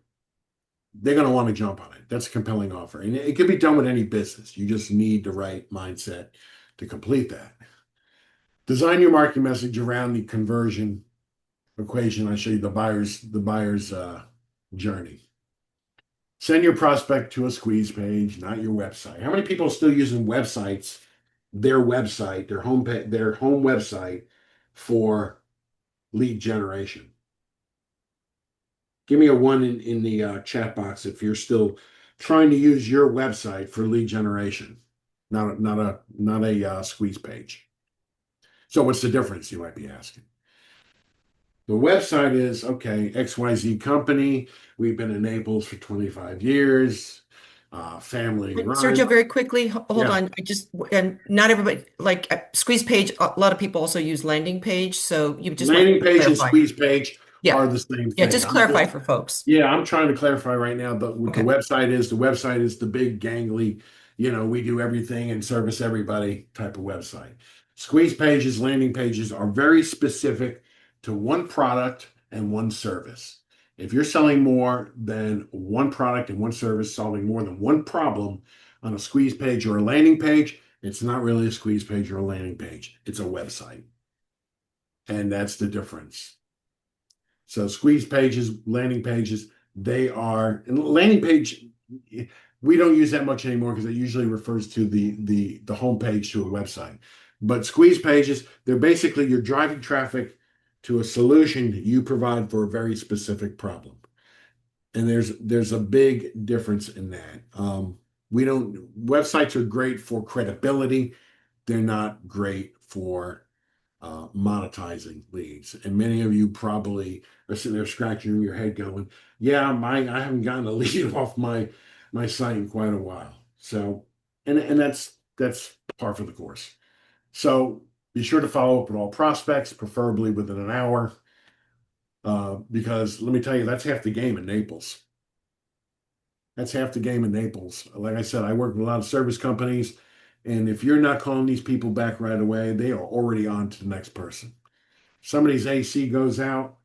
Speaker 2: They're going to want to jump on it. That's a compelling offer. And it can be done with any business. You just need the right mindset to complete that. Design your marketing message around the conversion equation. I show you the buyer's journey. Send your prospect to a squeeze page, not your website. How many people are still using websites, their home website, for lead generation? Give me a 1 in the chat box if you're still trying to use your website for lead generation, not a squeeze page. So what's the difference, you might be asking? The website is, okay, XYZ company. We've been in Naples for 25 years. Family run.
Speaker 1: Sergio, very quickly, hold
Speaker 2: Yeah.
Speaker 1: on. And not everybody, like squeeze page, a lot of people also use landing page. So you just want
Speaker 2: Landing
Speaker 1: to
Speaker 2: page and
Speaker 1: clarify.
Speaker 2: squeeze page
Speaker 1: Yeah.
Speaker 2: are the same thing.
Speaker 1: Yeah, just clarify for folks.
Speaker 2: Yeah, I'm trying to clarify right now, but what
Speaker 1: Okay.
Speaker 2: the website is the big gangly, we do everything and service everybody type of website. Squeeze pages, landing pages are very specific to one product and one service. If you're selling more than one product and one service, solving more than one problem on a squeeze page or a landing page, it's not really a squeeze page or a landing page. It's a website. And that's the difference. So squeeze pages, landing pages, and landing page, we don't use that much anymore because it usually refers to the home page to a website. But squeeze pages, they're basically you're driving traffic to a solution that you provide for a very specific problem. And there's a big difference in that. Websites are great for credibility. They're not great for monetizing leads. And many of you probably are sitting there scratching your head going, yeah, I haven't gotten a lead off my site in quite a while. So, and that's par for the course. So be sure to follow up with all prospects, preferably within an hour, because let me tell you, that's half the game in Naples. That's half the game in Naples. Like I said, I work with a lot of service companies, and if you're not calling these people back right away, they are already on to the next person. Somebody's AC goes out,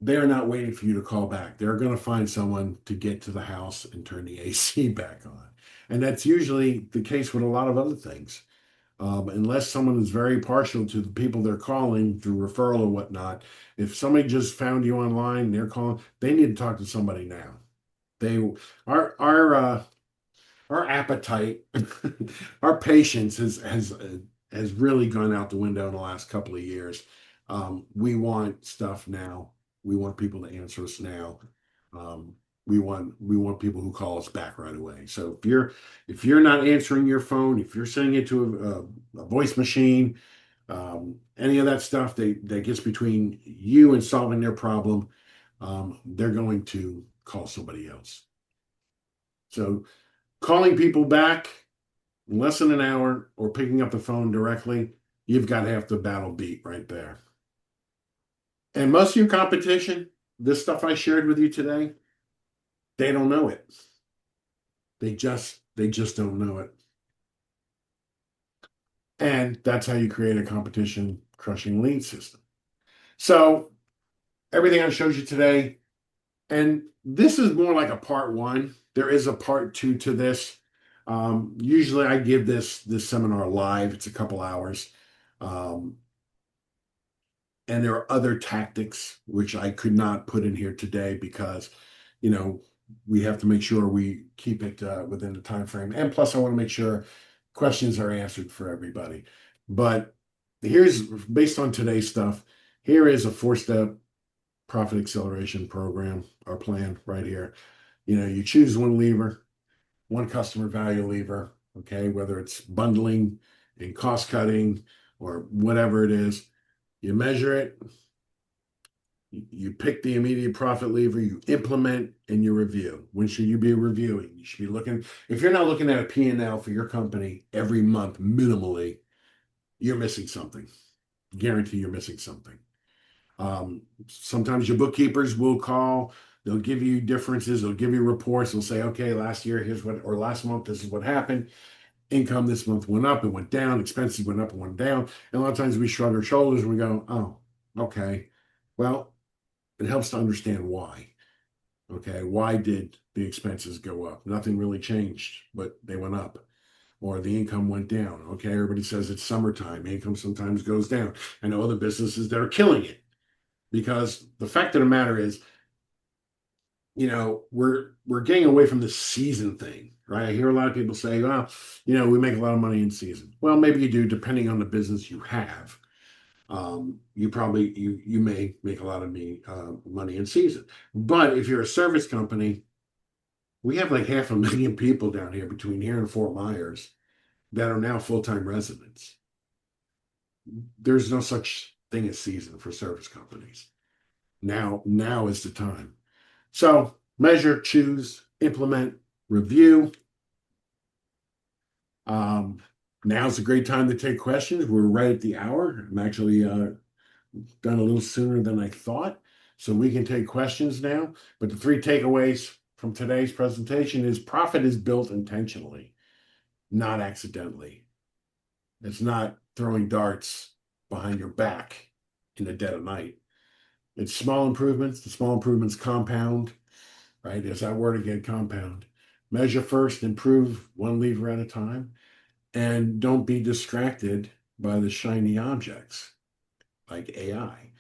Speaker 2: they're not waiting for you to call back. They're going to find someone to get to the house and turn the AC back on. And that's usually the case with a lot of other things. Unless someone is very partial to the people they're calling through referral or whatnot, if somebody just found you online, they're calling, they need to talk to somebody now. Our appetite, our patience has really gone out the window in the last couple of years. We want stuff now. We want people to answer us now. We want people who call us back right away. So if you're not answering your phone, if you're sending it to a voice machine, any of that stuff that gets between you and solving their problem, they're going to call somebody else. So calling people back in less than an hour or picking up the phone directly, you've got half the battle beat right there. And most of your competition, this stuff I shared with you today, they don't know it. They just don't know it. And that's how you create a competition crushing lead system. So everything I showed you today, and this is more like a part one. There is a part two to this. Usually I give this seminar live. It's a couple hours. Um, and there are other tactics which I could not put in here today because, you know, we have to make sure we keep it within the time frame. And plus, I want to make sure questions are answered for everybody. But here's based on today's stuff. Here is a four-step profit acceleration program or plan right here. You know, you choose one lever, one customer value lever, okay, whether it's bundling and cost cutting or whatever it is. You measure it, you pick the immediate profit lever, you implement, and you review. When should you be reviewing? You should be looking, if you're not looking at a P&L for your company every month minimally, you're missing something. Guarantee you're missing something. Sometimes your bookkeepers will call, they'll give you differences, they'll give you reports, they'll say, okay, last year, here's what, or last month, this is what happened. Income this month went up, it went down, expenses went up, and went down. And a lot of times we shrug our shoulders and we go, oh, okay. Well, it helps to understand why. Okay, why did the expenses go up? Nothing really changed, but they went up. Or the income went down. Okay, everybody says it's summertime. Income sometimes goes down. I know other businesses that are killing it because the fact of the matter is, you know, we're getting away from the season thing, right? I hear a lot of people say, well, you know, we make a lot of money in season. Well, maybe you do, depending on the business you have. You may make a lot of money in season. But if you're a service company, we have like 500,000 people down here between here and Fort Myers that are now full-time residents. There's no such thing as season for service companies. Now is the time. So measure, choose, implement, review. Now's a great time to take questions. We're right at the hour. I'm actually done a little sooner than I thought. So we can take questions now. But the three takeaways from today's presentation is profit is built intentionally, not accidentally. It's not throwing darts behind your back in the dead of night. It's small improvements. The small improvements compound, right? There's that word again, compound. Measure first, improve one lever at a time, and don't be distracted by the shiny objects like AI.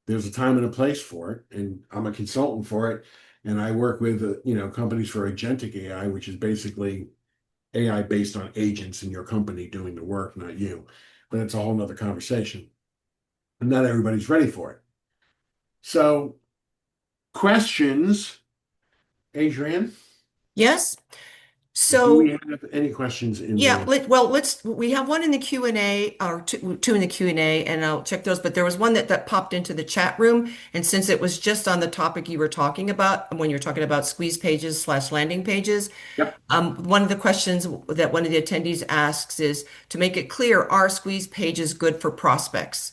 Speaker 2: There's a time and a place for it, and I'm a consultant for it, and I work with companies for agentic AI, which is basically AI based on agents in your company doing the work, not you. But it's a whole nother conversation. And not everybody's ready for it. So, questions, Adrian,
Speaker 1: Yes.
Speaker 2: do we
Speaker 1: So
Speaker 2: have any questions in
Speaker 1: yeah,
Speaker 2: the
Speaker 1: we have one in the Q&A or two in the Q&A and I'll check those, but there was one that popped into the chat room. And since it was just on the topic you were talking about, when you're talking about squeeze pages slash landing pages,
Speaker 2: Yep.
Speaker 1: one of the questions that one of the attendees asks is to make it clear, are squeeze pages good for prospects?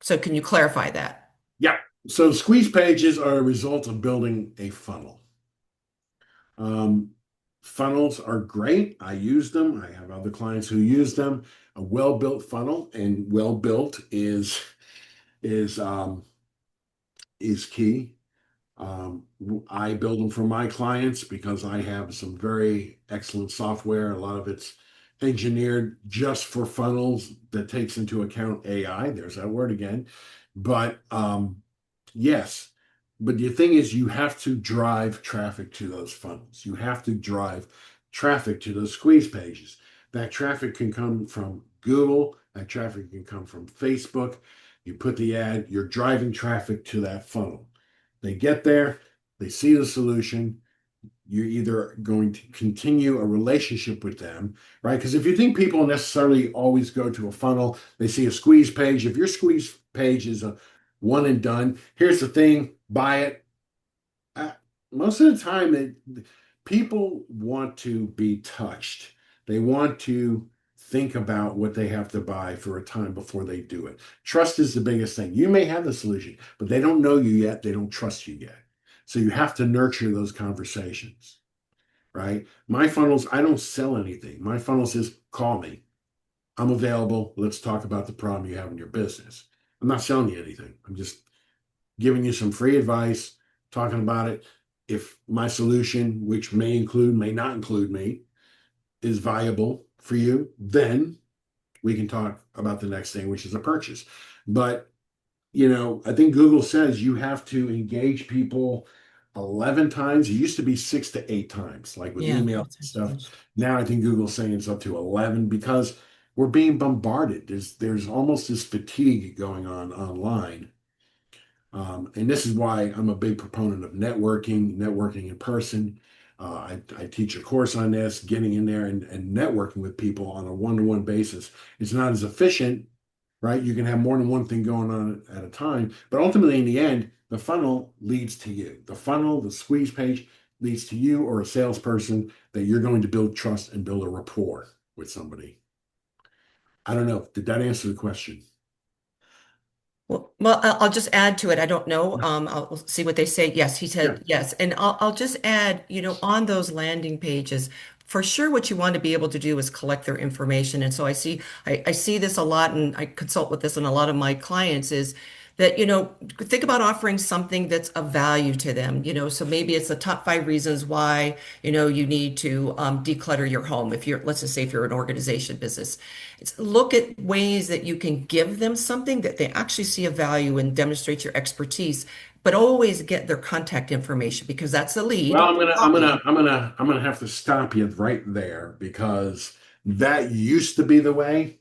Speaker 1: So can you clarify that?
Speaker 2: Yep. So squeeze pages are a result of building a funnel. Um, Funnels are great. I use them. I have other clients who use them. A well-built funnel and well-built is um, is key. I build them for my clients because I have some very excellent software. A lot of it's engineered just for funnels that takes into account AI. There's that word again. But yes, but the thing is, you have to drive traffic to those funnels. You have to drive traffic to those squeeze pages. That traffic can come from Google, that traffic can come from Facebook. You put the ad, you're driving traffic to that funnel. They get there, they see the solution. You're either going to continue a relationship with them, right? Because if you think people necessarily always go to a funnel, they see a squeeze page. If your squeeze page is a one and done, here's the thing, buy it. Uh, Most of the time, people want to be touched. They want to think about what they have to buy for a time before they do it. Trust is the biggest thing. You may have the solution, but they don't know you yet. They don't trust you yet. So you have to nurture those conversations, right? My funnels, I don't sell anything. My funnels is call me. I'm available. Let's talk about the problem you have in your business. I'm not selling you anything. I'm just giving you some free advice, talking about it. If my solution, which may include, may not include me, is viable for you, then we can talk about the next thing, which is a purchase. But, I think Google says you have to engage people 11 times. It used to be 6 to 8 times, like with
Speaker 1: Yeah,
Speaker 2: email and
Speaker 1: that's
Speaker 2: stuff.
Speaker 1: changed.
Speaker 2: Now I think Google's saying it's up to 11 because we're being bombarded. There's almost this fatigue going on online. And this is why I'm a big proponent of networking in person. I teach a course on this, getting in there and networking with people on a one-to-one basis. It's not as efficient, right? You can have more than one thing going on at a time, but ultimately, in the end, the funnel leads to you. The funnel, the squeeze page leads to you or a salesperson that you're going to build trust and build a rapport with somebody. I don't know. Did that answer the question?
Speaker 1: Well, I'll just add to it. I don't know. I'll see what they say. Yes, he
Speaker 2: Yeah.
Speaker 1: said yes. And I'll just add, on those landing pages, for sure, what you want to be able to do is collect their information. And so I see this a lot, and I consult with this and a lot of my clients is that, think about offering something that's of value to them, so maybe it's the top 5 reasons why, you need to declutter your home. If you're, let's just say if you're an organization business, look at ways that you can give them something that they actually see a value and demonstrate your expertise, but always get their contact information because that's the
Speaker 2: Well,
Speaker 1: lead.
Speaker 2: I'm gonna have to stop you right there because that used to be the way.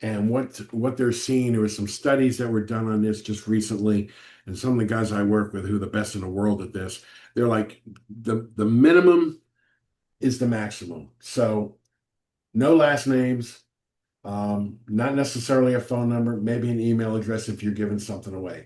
Speaker 2: And what they're seeing, there were some studies that were done on this just recently, and some of the guys I work with who are the best in the world at this, they're like the minimum is the maximum. So no last names, not necessarily a phone number, maybe an email address if you're giving something away,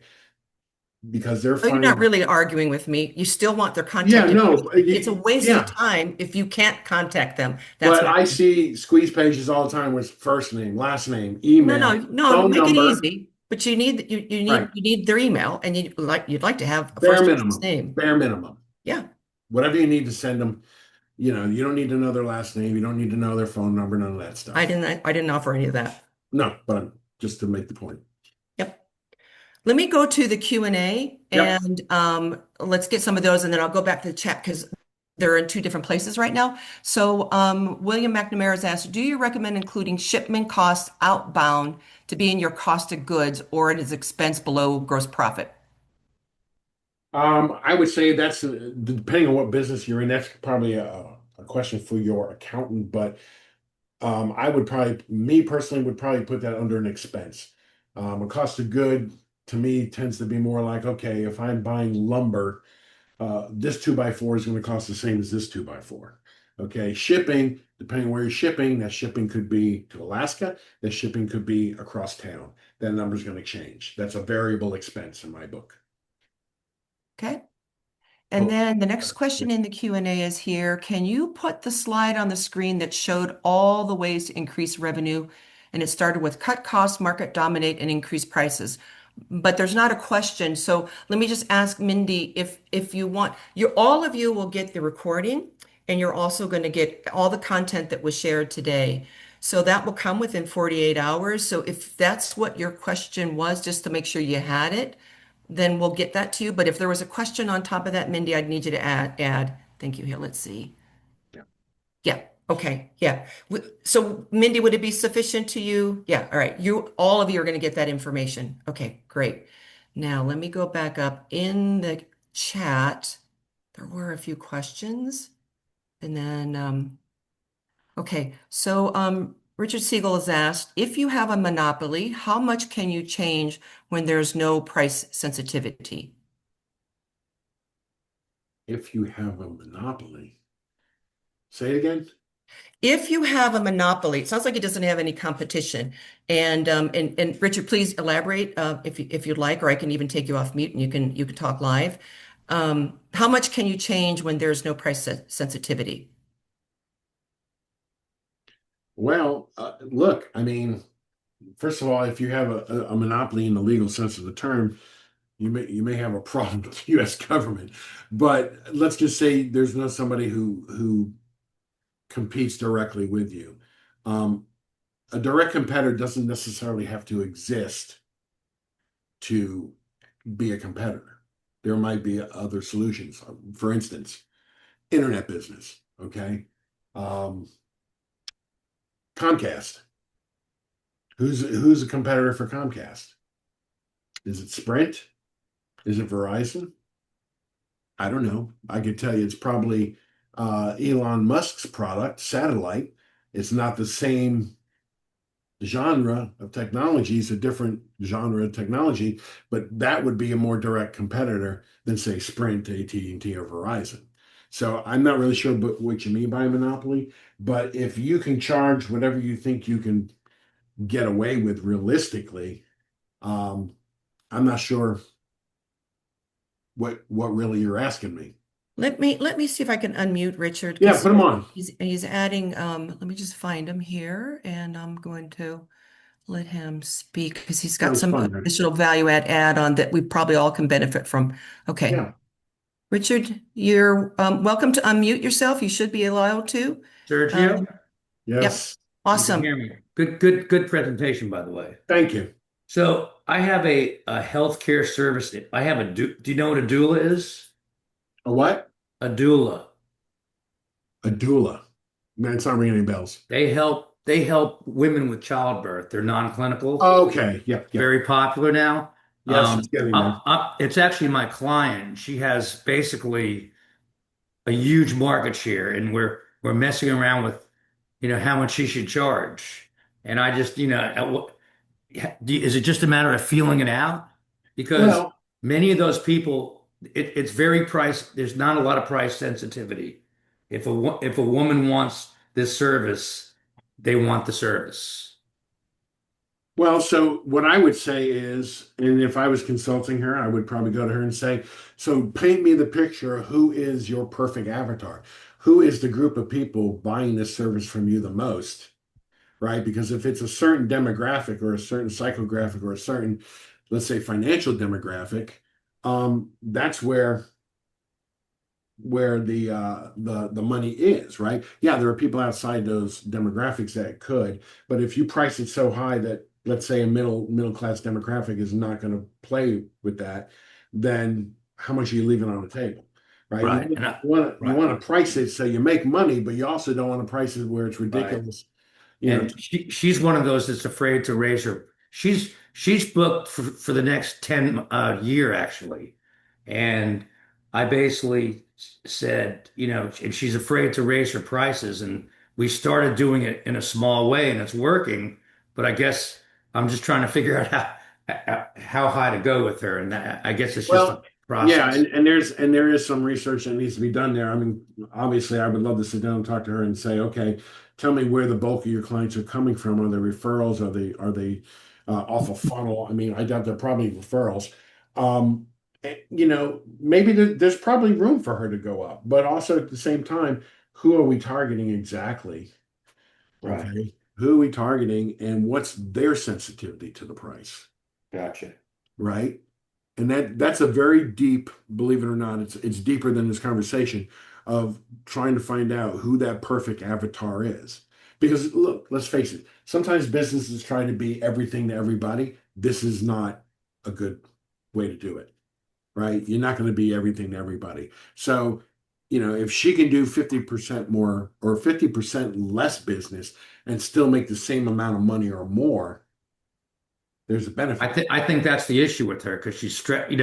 Speaker 2: because they're
Speaker 1: So you're not
Speaker 2: finding,
Speaker 1: really arguing with me. You still want their
Speaker 2: yeah,
Speaker 1: contact
Speaker 2: no,
Speaker 1: information. It's a waste of
Speaker 2: yeah.
Speaker 1: time if you can't contact them. That's
Speaker 2: But
Speaker 1: what.
Speaker 2: I see squeeze pages all the time with first name, last name,
Speaker 1: No, no,
Speaker 2: email,
Speaker 1: no.
Speaker 2: phone
Speaker 1: Make it
Speaker 2: number.
Speaker 1: easy. But you need you
Speaker 2: Right.
Speaker 1: need you need their email, and you'd like to have a
Speaker 2: Bare
Speaker 1: first and last
Speaker 2: minimum.
Speaker 1: name.
Speaker 2: Bare minimum.
Speaker 1: Yeah,
Speaker 2: Whatever you need to send them, you don't need to know their last name. You don't need to know their phone number, none of that
Speaker 1: I
Speaker 2: stuff.
Speaker 1: didn't I didn't offer any of that.
Speaker 2: No, but just to make the point.
Speaker 1: Yep. Let me go to the Q&A
Speaker 2: Yep.
Speaker 1: and let's get some of those, and then I'll go back to the chat because they're in two different places right now. So William McNamara has asked, do you recommend including shipment costs outbound to be in your cost of goods or it is expense below gross profit?
Speaker 2: I would say that's depending on what business you're in, that's probably a question for your accountant, but I would probably, me personally, would probably put that under an expense. A cost of good to me tends to be more like, okay, if I'm buying lumber, this 2x4 is going to cost the same as this 2x4. Okay, shipping, depending where you're shipping, that shipping could be to Alaska, that shipping could be across town. That number is going to change. That's a variable expense in my book.
Speaker 1: Okay. And
Speaker 2: Oh,
Speaker 1: then the next question in the Q&A is here. Can you put the slide on the screen that showed all the ways to increase revenue? And it started with cut costs, market dominate, and increase prices. But there's not a question. So let me just ask Mindy if you want, all of you will get the recording and you're also going to get all the content that was shared today. So that will come within 48 hours. So if that's what your question was, just to make sure you had it, then we'll get that to you. But if there was a question on top of that, Mindy, I'd need you to add. Thank you. Here, let's see.
Speaker 2: yeah.
Speaker 1: Yeah. Okay. Yeah. So, Mindy, would it be sufficient to you? Yeah. All right. All of you are going to get that information. Okay, great. Now, let me go back up in the chat. There were a few questions. And then, okay. So, Richard Siegel has asked, if you have a monopoly, how much can you change when there's no price sensitivity?
Speaker 2: If you have a monopoly, say it again.
Speaker 1: If you have a monopoly, it sounds like it doesn't have any competition. And Richard, please elaborate if you'd like, or I can even take you off mute and you can talk live. How much can you change when there's no price sensitivity?
Speaker 2: Well, look, I mean, first of all, if you have a monopoly in the legal sense of the term, you may have a problem with the U.S. government. But let's just say there's no somebody who competes directly with you. Um, a direct competitor doesn't necessarily have to exist to be a competitor. There might be other solutions. For instance, internet business. Okay, um, Comcast. Who's a competitor for Comcast? Is it Sprint? Is it Verizon? I don't know. I could tell you it's probably Elon Musk's product, Satellite. It's not the same genre of technology, it's a different genre of technology, but that would be a more direct competitor than, say, Sprint, AT&T, or Verizon. So I'm not really sure what you mean by a monopoly, but if you can charge whatever you think you can get away with realistically, um, I'm not sure what really you're asking me.
Speaker 1: Let me see if I can unmute Richard
Speaker 2: Yeah,
Speaker 1: because
Speaker 2: put them on.
Speaker 1: he's adding let me just find him here and I'm going to let him speak because he's got
Speaker 2: Sounds
Speaker 1: some
Speaker 2: fun, man.
Speaker 1: additional value add on that we probably all can benefit from. Okay.
Speaker 2: Yeah.
Speaker 1: Richard, you're welcome to unmute yourself. You should be allowed to.
Speaker 3: Sergio,
Speaker 1: Um, yep.
Speaker 2: Yes.
Speaker 3: you can
Speaker 1: Awesome.
Speaker 3: hear me. Good presentation, by the way.
Speaker 2: Thank you.
Speaker 3: So I have a healthcare service. I have do you know what a doula is?
Speaker 2: A what?
Speaker 3: A doula.
Speaker 2: A doula. Man, it's not ringing any bells.
Speaker 3: They help women with childbirth. They're non-clinical,
Speaker 2: Okay. Yep. Yep.
Speaker 3: very popular now.
Speaker 2: Yes, it's getting there.
Speaker 3: It's actually my client. She has basically a huge market share, and we're messing around with, how much she should charge. And I just, is it just a matter of feeling it out? Because
Speaker 2: Well,
Speaker 3: many of those people, it's very price, there's not a lot of price sensitivity. If a woman wants this service, they want the service.
Speaker 2: so what I would say is, and if I was consulting her, I would probably go to her and say, so paint me the picture of who is your perfect avatar? Who is the group of people buying this service from you the most? Right? Because if it's a certain demographic or a certain psychographic or a certain, let's say, financial demographic, that's where the money is, right? Yeah, there are people outside those demographics that could, but if you price it so high that, let's say, a middle class demographic is not going to play with that, then how much are you leaving on the table, right?
Speaker 3: Right.
Speaker 2: You
Speaker 3: Right.
Speaker 2: want to price it so you make money, but you also don't want to price it where it's
Speaker 3: Right.
Speaker 2: ridiculous, you know.
Speaker 3: And she's one of those that's afraid to raise her. She's booked for the next 10 year actually. And I basically said, and she's afraid to raise her prices. And we started doing it in a small way and it's working. But I guess I'm just trying to figure out how high to go with her. And I guess it's just a
Speaker 2: Well, yeah,
Speaker 3: process.
Speaker 2: and there is some research that needs to be done there. I mean, obviously, I would love to sit down and talk to her and say, okay, tell me where the bulk of your clients are coming from. Are they referrals? Are they off a funnel? I mean, I doubt they're probably referrals. Maybe there's probably room for her to go up, but also at the same time, who are we targeting exactly?
Speaker 3: Right.
Speaker 2: Okay, who are we targeting, and what's their sensitivity to the price,
Speaker 3: Gotcha.
Speaker 2: right? And that's a very deep, believe it or not, it's deeper than this conversation of trying to find out who that perfect avatar is. Because look, let's face it, sometimes businesses try to be everything to everybody. This is not a good way to do it, right? You're not going to be everything to everybody. So, if she can do 50% more or 50% less business and still make the same amount of money or more, there's a
Speaker 3: I
Speaker 2: benefit.
Speaker 3: think I think that's the issue with her because she's stressed,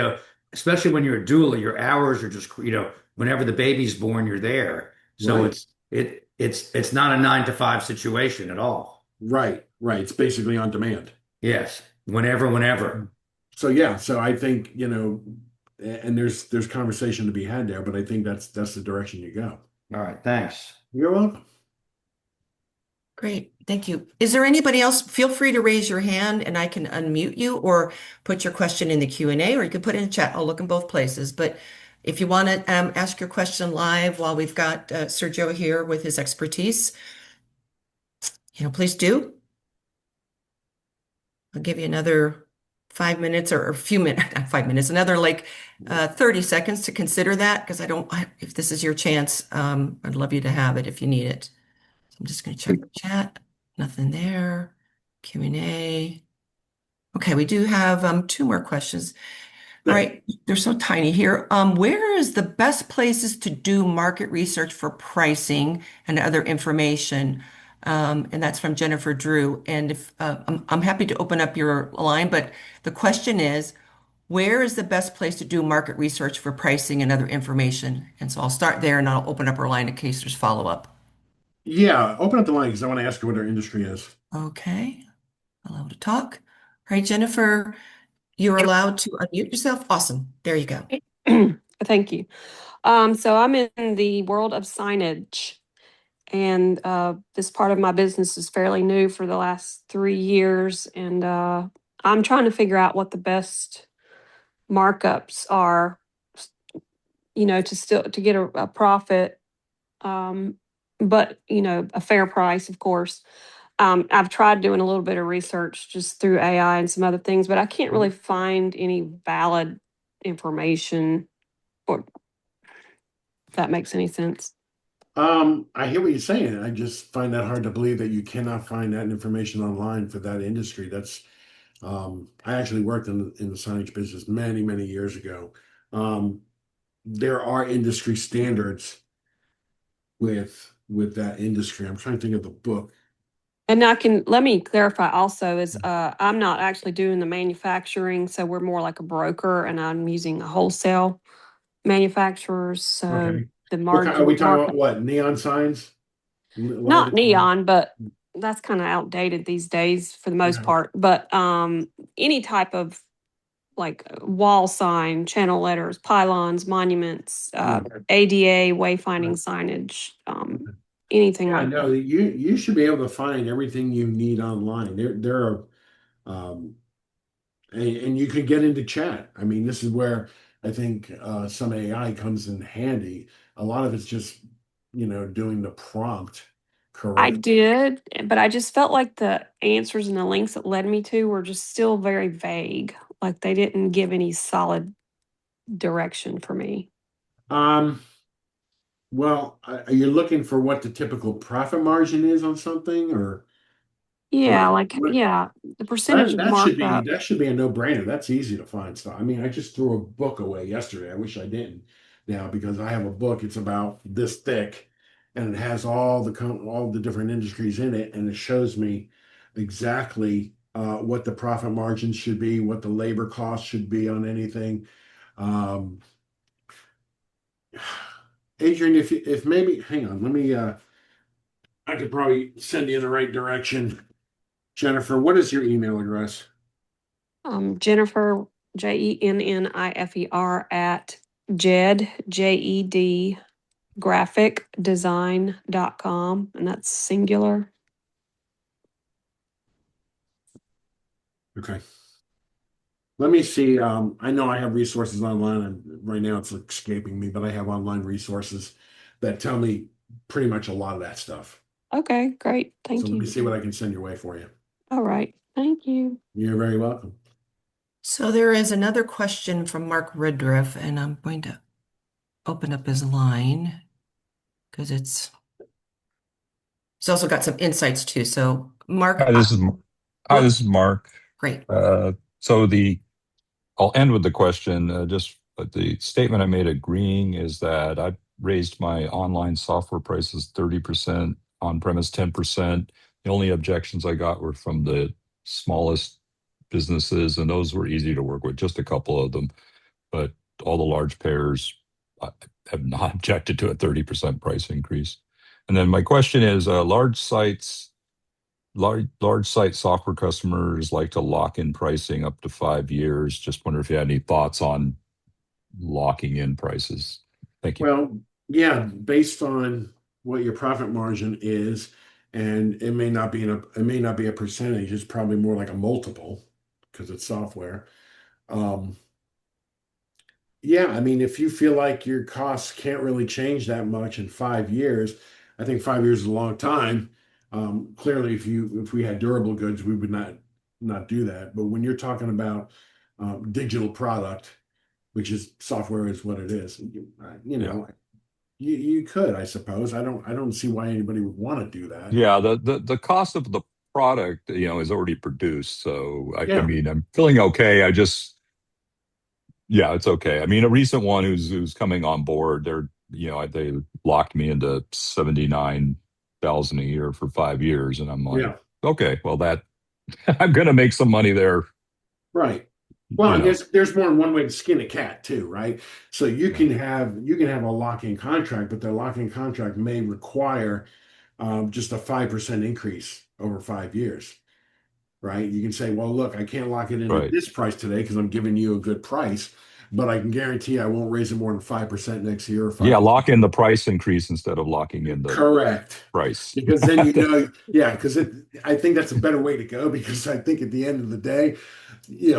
Speaker 3: especially when you're a doula, your hours are just, whenever the baby's born, you're there. So
Speaker 2: Right.
Speaker 3: it's not a 9 to 5 situation at all.
Speaker 2: Right, right. It's basically on demand.
Speaker 3: Yes, whenever.
Speaker 2: So yeah, so I think, and there's conversation to be had there, but I think that's the direction you go.
Speaker 3: All right, thanks.
Speaker 2: You're welcome.
Speaker 1: Great. Thank you. Is there anybody else? Feel free to raise your hand and I can unmute you or put your question in the Q&A or you can put it in the chat. I'll look in both places. But If you want to ask your question live while we've got Sergio here with his expertise, please do. I'll give you another 5 minutes or a few minutes, not 5 minutes, another 30 seconds to consider that because if this is your chance, I'd love you to have it if you need it. So I'm just going to check the chat. Nothing there. Q&A. Okay, we do have two more questions. All right, they're so tiny here. Where is the best places to do market research for pricing and other information? And that's from Jennifer Drew. And if I'm happy to open up your line, but the question is, where is the best place to do market research for pricing and other information? And so I'll start there and I'll open up our line in case there's follow-up.
Speaker 2: Yeah, open up the line because I want to ask her what her industry is.
Speaker 1: Okay, allow to talk. All right, Jennifer, you're allowed to unmute yourself. Awesome. There you go.
Speaker 4: Thank you. So I'm in the world of signage, and this part of my business is fairly new for the last 3 years, and I'm trying to figure out what the best markups are, to get a profit, but a fair price, of course. I've tried doing a little bit of research just through AI and some other things, but I can't really find any valid information, or if that makes any sense.
Speaker 2: I hear what you're saying. I just find that hard to believe that you cannot find that information online for that industry. I actually worked in the signage business many, many years ago. There are industry standards with that industry. I'm trying to think of the book.
Speaker 4: And let me clarify also is I'm not actually doing the manufacturing, so we're more like a broker, and I'm using a wholesale manufacturers. So
Speaker 2: Okay.
Speaker 4: the
Speaker 2: Are we talking about
Speaker 4: market,
Speaker 2: what? Neon signs?
Speaker 4: not neon, but that's kind of outdated these days for the most
Speaker 2: Yeah.
Speaker 4: part. But any type of like wall sign, channel letters, pylons, monuments, ADA, wayfinding signage, anything
Speaker 2: Yeah,
Speaker 4: like
Speaker 2: no,
Speaker 4: that.
Speaker 2: you should be able to find everything you need online. There are, um, and you can get into chat. I mean, this is where I think some AI comes in handy. A lot of it's just, doing the prompt
Speaker 4: I
Speaker 2: correct.
Speaker 4: did, but I just felt like the answers and the links it led me to were just still very vague. Like they didn't give any solid direction for me.
Speaker 2: Um, well, are you looking for what the typical profit margin is on something, or
Speaker 4: Yeah,
Speaker 2: what?
Speaker 4: the percentage of markup.
Speaker 2: That should be a no-brainer. That's easy to find stuff. I mean, I just threw a book away yesterday. I wish I didn't now because I have a book. It's about this thick, and it has all the different industries in it, and it shows me exactly what the profit margins should be, what the labor cost should be on anything. Um, Adrian, if maybe hang on, let me. I could probably send you in the right direction. Jennifer, what is your email address?
Speaker 4: Jennifer, JENNIFER at JED, JED graphicdesign.com, and that's singular.
Speaker 2: Okay. Let me see. I know I have resources online, and right now it's escaping me, but I have online resources that tell me pretty much a lot of that stuff.
Speaker 4: Okay, great.
Speaker 2: So
Speaker 4: Thank
Speaker 2: let me
Speaker 4: you.
Speaker 2: see what I can send your way for you.
Speaker 4: All right. Thank you.
Speaker 2: You're very welcome.
Speaker 1: So there is another question from Mark Redriff, and I'm going to open up his line because he's also got some insights too. So Mark,
Speaker 5: Hi, this is Mark.
Speaker 1: great.
Speaker 5: So I'll end with the question. Just the statement I made agreeing is that I raised my online software prices 30%, on-premise 10%. The only objections I got were from the smallest businesses, and those were easy to work with, just a couple of them. But all the large payers have not objected to a 30% price increase. And then my question is, large site software customers like to lock in pricing up to 5 years. Just wonder if you had any thoughts on locking in prices. Thank you.
Speaker 2: Well, yeah, based on what your profit margin is, and it may not be a percentage, it's probably more like a multiple because it's software. Um, Yeah, I mean, if you feel like your costs can't really change that much in 5 years, I think 5 years is a long time. Clearly, if we had durable goods, we would not do that. But when you're talking about digital product, which is software, is what it is, you
Speaker 5: Yeah.
Speaker 2: know, you could, I suppose. I don't see why anybody would want to do that.
Speaker 5: Yeah, the cost of the product, is already produced. So I
Speaker 2: Yeah,
Speaker 5: mean, I'm feeling okay. I just, yeah, it's okay. I mean, a recent one who's coming on board, they locked me into 79,000 a year for 5 years, and I'm like,
Speaker 2: yeah,
Speaker 5: okay, well that I'm gonna make some money there,
Speaker 2: right. Well,
Speaker 5: you
Speaker 2: and
Speaker 5: know.
Speaker 2: there's more than one way to skin a cat too, right? So
Speaker 5: Yeah.
Speaker 2: you can have a lock-in contract, but the lock-in contract may require just a 5% increase over 5 years, right? You can say, well, look, I can't lock it in at
Speaker 5: Right.
Speaker 2: this price today because I'm giving you a good price, but I can guarantee I won't raise it more than 5% next year or
Speaker 5: Yeah,
Speaker 2: 5%.
Speaker 5: lock in the price increase instead of locking in the
Speaker 2: Correct.
Speaker 5: price.
Speaker 2: Because then yeah, because I think that's a better way to go because I think at the end of the day,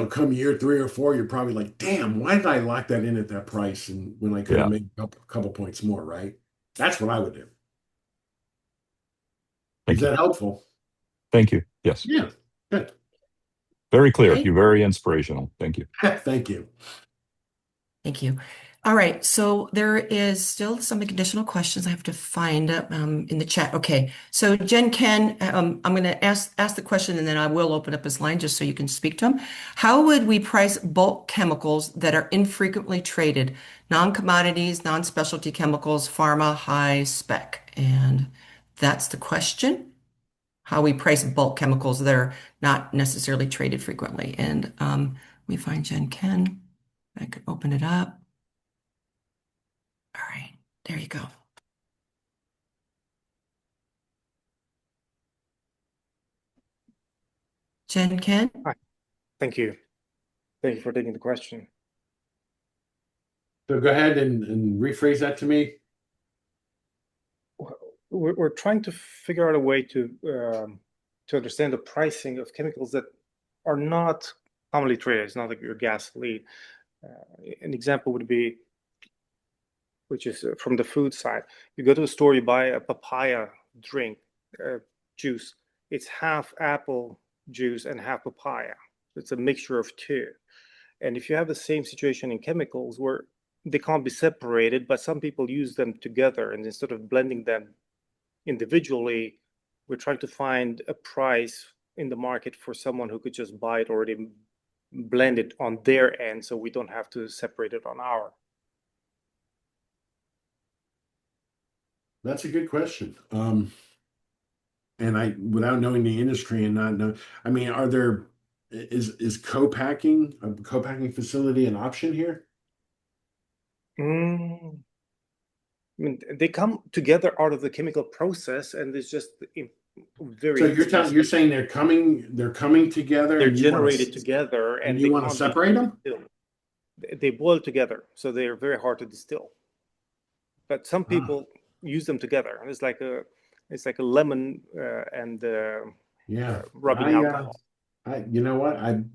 Speaker 2: come year 3 or 4, you're probably like, damn, why did I lock that in at that price and when I could have
Speaker 5: Yeah.
Speaker 2: made a couple points more, right? That's what I would do. Is
Speaker 5: Thank you.
Speaker 2: that helpful?
Speaker 5: Thank you. Yes.
Speaker 2: Yeah. Good.
Speaker 5: Very clear.
Speaker 1: Okay,
Speaker 5: You're very inspirational. Thank you.
Speaker 2: Thank you.
Speaker 1: thank you. All right, so there is still some additional questions I have to find in the chat. Okay, so Jen Ken, I'm going to ask the question and then I will open up his line just so you can speak to him. How would we price bulk chemicals that are infrequently traded, non-commodities, non-specialty chemicals, pharma, high spec? And that's the question. How we price bulk chemicals that are not necessarily traded frequently. And we find Jen Ken. I could open it up. All right, there you go. Jen Ken?
Speaker 6: Hi, thank you. Thank you for taking the question.
Speaker 2: So go ahead and rephrase that to me.
Speaker 6: We're trying to figure out a way to understand the pricing of chemicals that are not commonly traded. It's not like your gasoline. An example would be, which is from the food side. You go to a store, you buy a papaya drink, juice. It's half apple juice and half papaya. It's a mixture of two. And if you have the same situation in chemicals where they can't be separated, but some people use them together, and instead of blending them individually, we're trying to find a price in the market for someone who could just buy it already blended on their end, so we don't have to separate it on our.
Speaker 2: That's a good question. And without knowing the industry and not know, I mean, is co-packing, a co-packing facility an option here?
Speaker 6: Mm, I mean, they come together out of the chemical process, and it's just very.
Speaker 2: So you're saying they're coming together
Speaker 6: They're
Speaker 2: and you want
Speaker 6: generated
Speaker 2: to
Speaker 6: together,
Speaker 2: and
Speaker 6: and
Speaker 2: you
Speaker 6: they
Speaker 2: want to
Speaker 6: can't be
Speaker 2: separate them?
Speaker 6: distilled. They boil together, so they're very hard to distill. But some
Speaker 2: Ah,
Speaker 6: people use them together. It's like a lemon and
Speaker 2: yeah.
Speaker 6: rubbing alcohol.
Speaker 2: You know what? I'm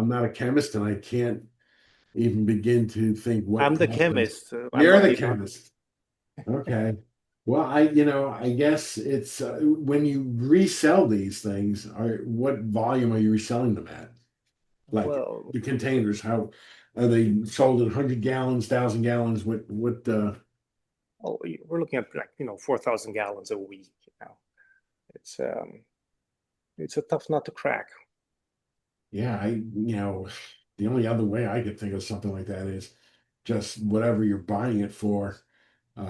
Speaker 2: not a chemist and I can't even begin to think what
Speaker 6: I'm the
Speaker 2: process.
Speaker 6: chemist. I'm
Speaker 2: You're
Speaker 6: not
Speaker 2: the
Speaker 6: the.
Speaker 2: chemist. Okay. Well, I guess it's when you resell these things, what volume are you reselling them at? Like
Speaker 6: Well,
Speaker 2: the containers, how are they sold in 100 gallons, 1,000 gallons? What
Speaker 6: we're looking at like 4,000 gallons a week. It's it's a tough nut to crack.
Speaker 2: Yeah, the only other way I could think of something like that is just whatever you're buying it for,
Speaker 6: I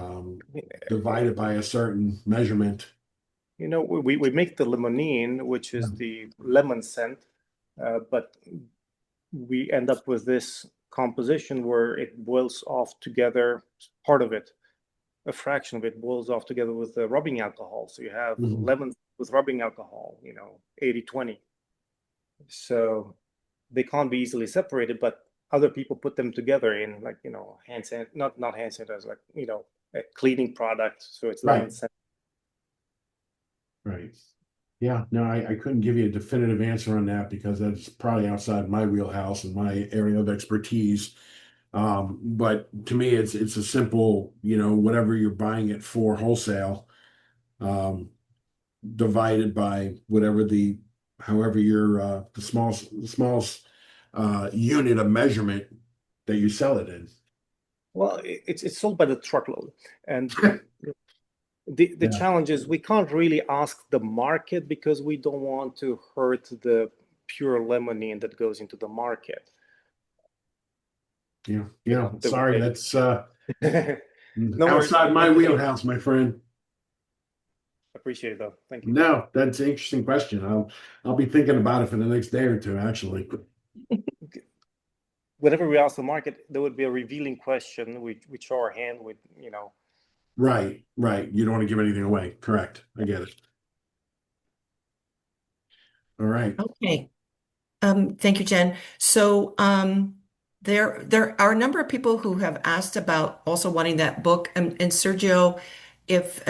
Speaker 6: mean,
Speaker 2: divided by a certain measurement.
Speaker 6: we make the limonene, which is the lemon scent, but we end up with this composition where it boils off together, part of it, a fraction of it boils off together with the rubbing alcohol. So you have
Speaker 2: Mhm.
Speaker 6: lemon with rubbing alcohol, 80-20. So they can't be easily separated, but other people put them together in like, hand sanitizer, not hand sanitizer, like, a cleaning product. So it's lemon
Speaker 2: Right,
Speaker 6: scent.
Speaker 2: right. Yeah, no, I couldn't give you a definitive answer on that because that's probably outside my wheelhouse and my area of expertise. But to me, it's a simple, whatever you're buying it for wholesale, um, divided by however your the smallest unit of measurement that you sell it in.
Speaker 6: Well, it's sold by the truckload, and the
Speaker 2: Yeah.
Speaker 6: challenge is we can't really ask the market because we don't want to hurt the pure limonene that goes into the market.
Speaker 2: Yeah,
Speaker 6: You
Speaker 2: yeah.
Speaker 6: know,
Speaker 2: Sorry, that's
Speaker 6: no worries.
Speaker 2: outside my
Speaker 6: Okay.
Speaker 2: wheelhouse, my friend.
Speaker 6: Appreciate it though. Thank you.
Speaker 2: No, that's an interesting question. I'll be thinking about it for the next day or two, actually.
Speaker 6: Whenever we ask the market, there would be a revealing question. We show our hand with,
Speaker 2: Right, right. You don't want to give anything away. Correct. I get it. All right.
Speaker 1: Okay. Thank you, Jen. So, there are a number of people who have asked about also wanting that book. And Sergio, if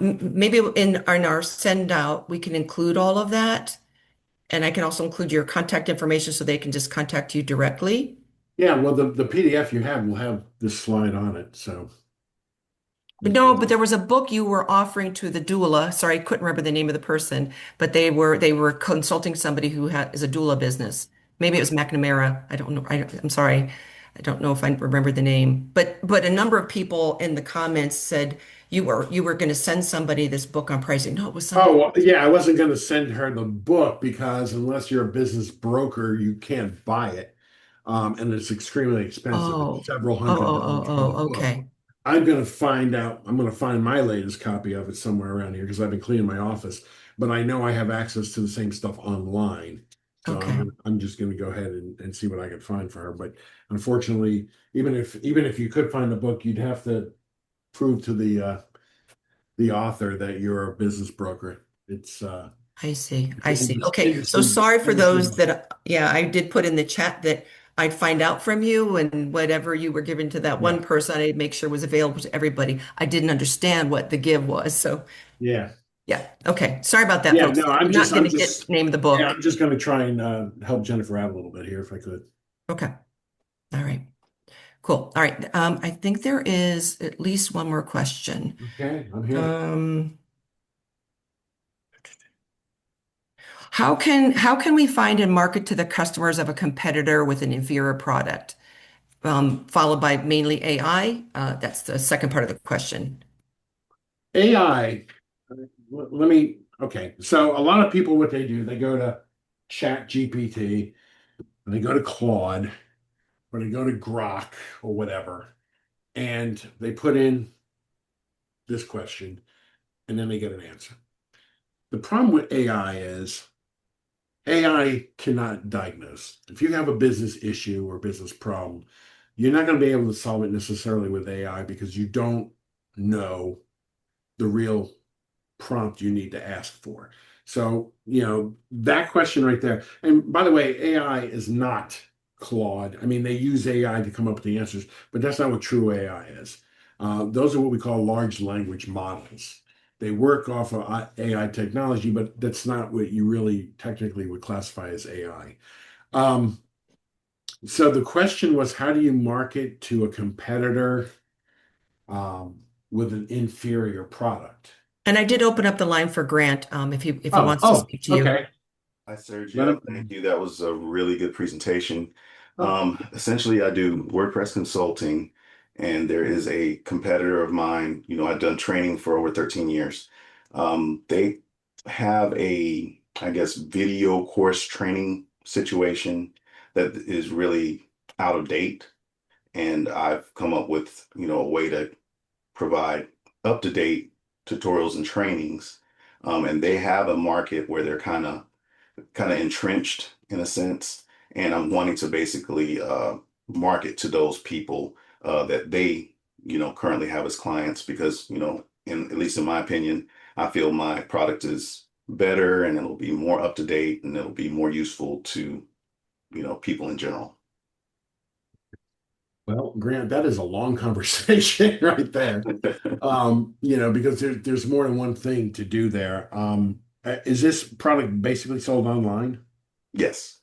Speaker 1: maybe in our send out, we can include all of that. And I can also include your contact information so they can just contact you directly.
Speaker 2: Yeah, well, the PDF you have will have this slide on it. So,
Speaker 1: But no, but there was a book you were offering to the doula. Sorry, I couldn't remember the name of the person, but they were consulting somebody who is a doula business. Maybe it was McNamara. I don't know. I'm sorry. I don't know if I remember the name. But a number of people in the comments said you were going to send somebody this book on pricing. No, it was somebody.
Speaker 2: oh, well, yeah, I wasn't going to send her the book because unless you're a business broker, you can't buy it. And it's extremely expensive.
Speaker 1: Oh,
Speaker 2: It's several
Speaker 1: oh,
Speaker 2: hundred
Speaker 1: oh,
Speaker 2: dollars
Speaker 1: oh,
Speaker 2: for the
Speaker 1: oh,
Speaker 2: book.
Speaker 1: okay.
Speaker 2: I'm going to find my latest copy of it somewhere around here because I've been cleaning my office, but I know I have access to the same stuff online. So
Speaker 1: Okay.
Speaker 2: I'm just going to go ahead and see what I can find for her. But unfortunately, even if you could find the book, you'd have to prove to the author that you're a business broker. It's
Speaker 1: I see.
Speaker 2: it's
Speaker 1: I see.
Speaker 2: industry,
Speaker 1: Okay. So
Speaker 2: industry,
Speaker 1: sorry for those
Speaker 2: industry.
Speaker 1: that, yeah, I did put in the chat that I'd find out from you and whatever you were giving to that
Speaker 2: Yeah,
Speaker 1: one person, I'd make sure was available to everybody. I didn't understand what the give was. So
Speaker 2: yeah,
Speaker 1: yeah. Okay. Sorry about that,
Speaker 2: yeah.
Speaker 1: folks.
Speaker 2: No,
Speaker 1: I'm not going to get name of the
Speaker 2: yeah,
Speaker 1: book.
Speaker 2: I'm just going to try and help Jennifer out a little bit here if I could.
Speaker 1: Okay. All right. Cool. All right. I think there is at least one more question.
Speaker 2: Okay, I'm here.
Speaker 1: How can we find and market to the customers of a competitor with an inferior product? Followed by mainly AI. That's the second part of the question.
Speaker 2: AI, okay. So a lot of people, what they do, they go to Chat GPT, and they go to Claude, or they go to Grok or whatever, and they put in this question, and then they get an answer. The problem with AI is AI cannot diagnose. If you have a business issue or business problem, you're not going to be able to solve it necessarily with AI because you don't know the real prompt you need to ask for. So, that question right there. And by the way, AI is not Claude. I mean, they use AI to come up with the answers, but that's not what true AI is. Those are what we call large language models. They work off of AI technology, but that's not what you really technically would classify as AI. So the question was, how do you market to a competitor with an inferior product?
Speaker 1: And I did open up the line for Grant, if he wants to
Speaker 2: Oh,
Speaker 1: speak to you.
Speaker 2: okay.
Speaker 7: Hi,
Speaker 2: Let
Speaker 7: Sergio.
Speaker 2: him-
Speaker 7: Thank you. That was a really good presentation.
Speaker 2: Oh,
Speaker 7: Essentially, I do WordPress consulting, and there is a competitor of mine. I've done training for over 13 years. They have I guess, video course training situation that is really out of date. And I've come up with, a way to provide up-to-date tutorials and trainings. And they have a market where they're kind of entrenched in a sense, and I'm wanting to basically market to those people that they currently have as clients because at least in my opinion, I feel my product is better and it'll be more up to date and it'll be more useful to people in general.
Speaker 2: well, Grant, that is a long conversation right there. Because there's more than one thing to do there. Is this product basically sold online?
Speaker 7: Yes.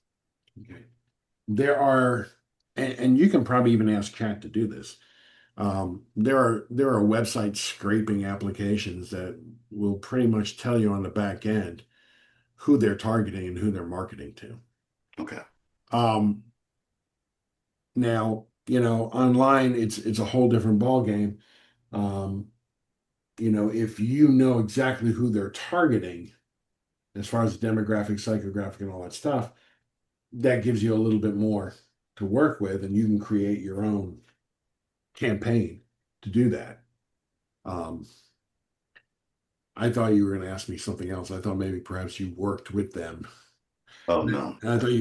Speaker 2: Okay. There are and you can probably even ask Chat to do this. There are website scraping applications that will pretty much tell you on the back end who they're targeting and who they're marketing to.
Speaker 7: Okay.
Speaker 2: Um, Now, online it's a whole different ball game. Um, if you know exactly who they're targeting as far as demographic, psychographic, and all that stuff, that gives you a little bit more to work with, and you can create your own campaign to do that. Um, I thought you were going to ask me something else. I thought maybe perhaps you worked with them.
Speaker 7: Oh, no.
Speaker 2: And I thought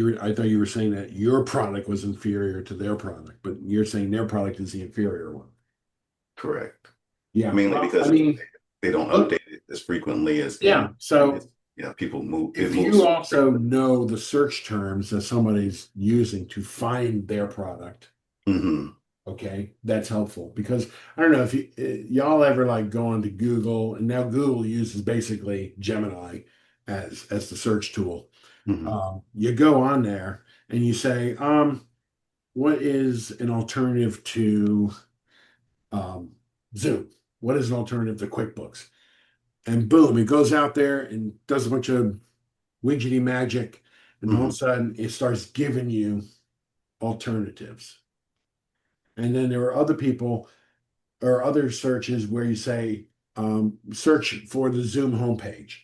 Speaker 2: you were saying that your product was inferior to their product, but you're saying their product is the inferior one.
Speaker 7: Correct.
Speaker 2: Yeah.
Speaker 7: Mainly
Speaker 2: Well,
Speaker 7: because
Speaker 2: I mean,
Speaker 7: they don't
Speaker 2: look,
Speaker 7: update it as frequently as
Speaker 2: yeah. So
Speaker 7: yeah, people move. It
Speaker 2: if
Speaker 7: moves.
Speaker 2: you also know the search terms that somebody's using to find their product,
Speaker 7: Hmm.
Speaker 2: okay, that's helpful because I don't know if y'all ever like go onto Google, and now Google uses basically Gemini as the search tool.
Speaker 7: Hmm.
Speaker 2: You go on there and you say, what is an alternative to um, Zoom? What is an alternative to QuickBooks? And boom, it goes out there and does a bunch of widgety magic, and all of a
Speaker 7: Hmm.
Speaker 2: sudden it starts giving you alternatives. And then there are other people or other searches where you say, search for the Zoom homepage.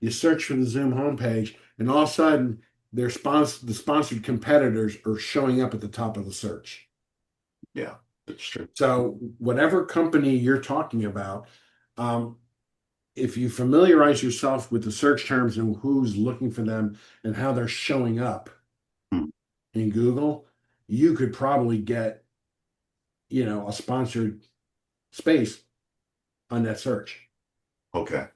Speaker 2: You search for the Zoom homepage, and all of a sudden, the sponsored competitors are showing up at the top of the search.
Speaker 7: Yeah, that's true.
Speaker 2: So, whatever company you're talking about, um, if you familiarize yourself with the search terms and who's looking for them and how they're showing up
Speaker 7: Hmm.
Speaker 2: in Google, you could probably get, a sponsored space on that search.
Speaker 7: Okay.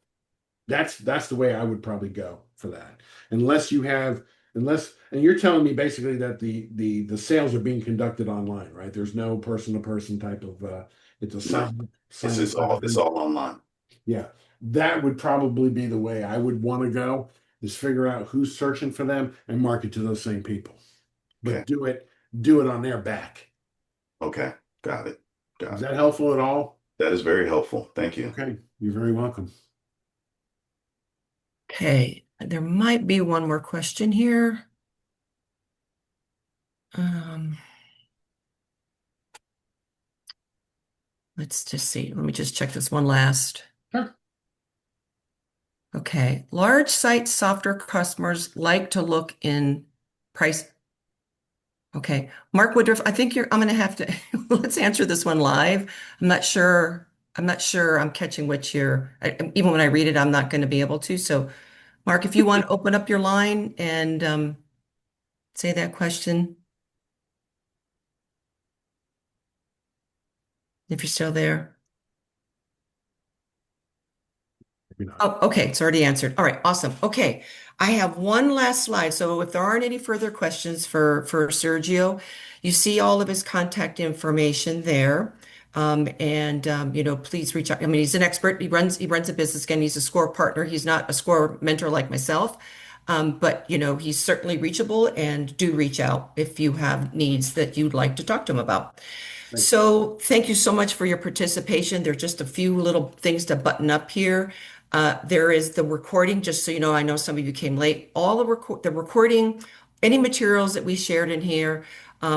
Speaker 2: That's the way I would probably go for that. And you're telling me basically that the sales are being conducted online, right? There's no person to person type of it's a
Speaker 7: No,
Speaker 2: sign
Speaker 7: it's all online.
Speaker 2: yeah. That would probably be the way I would want to go is figure out who's searching for them and market to those same people.
Speaker 7: Okay.
Speaker 2: But do it on their back.
Speaker 7: Okay. Got it.
Speaker 2: Is
Speaker 7: Got it.
Speaker 2: that helpful at all?
Speaker 7: That is very helpful. Thank you.
Speaker 2: Okay, you're very welcome.
Speaker 1: Okay, there might be one more question here. Let's just see. Let me just check this one last.
Speaker 2: Sure.
Speaker 1: Okay, large site software customers like to look in price. Okay, Mark Woodruff, I think I'm going to have to let's answer this one live. I'm not sure. I'm catching what even when I read it, I'm not going to be able to. So, Mark, if you want to open up your line and say that question, if you're still there.
Speaker 2: Maybe not.
Speaker 1: Oh, okay. It's already answered. All right. Awesome. Okay. I have one last slide. So if there aren't any further questions for Sergio, you see all of his contact information there. Please reach out. I mean, he's an expert. He runs a business. Again, he's a SCORE partner. He's not a SCORE mentor like myself. But he's certainly reachable, and do reach out if you have needs that you'd like to talk to him about.
Speaker 2: Thank you.
Speaker 1: So thank you so much for your participation. There are just a few little things to button up here. There is the recording, just so you know, I know some of you came late. All the recording, any materials that we shared in here,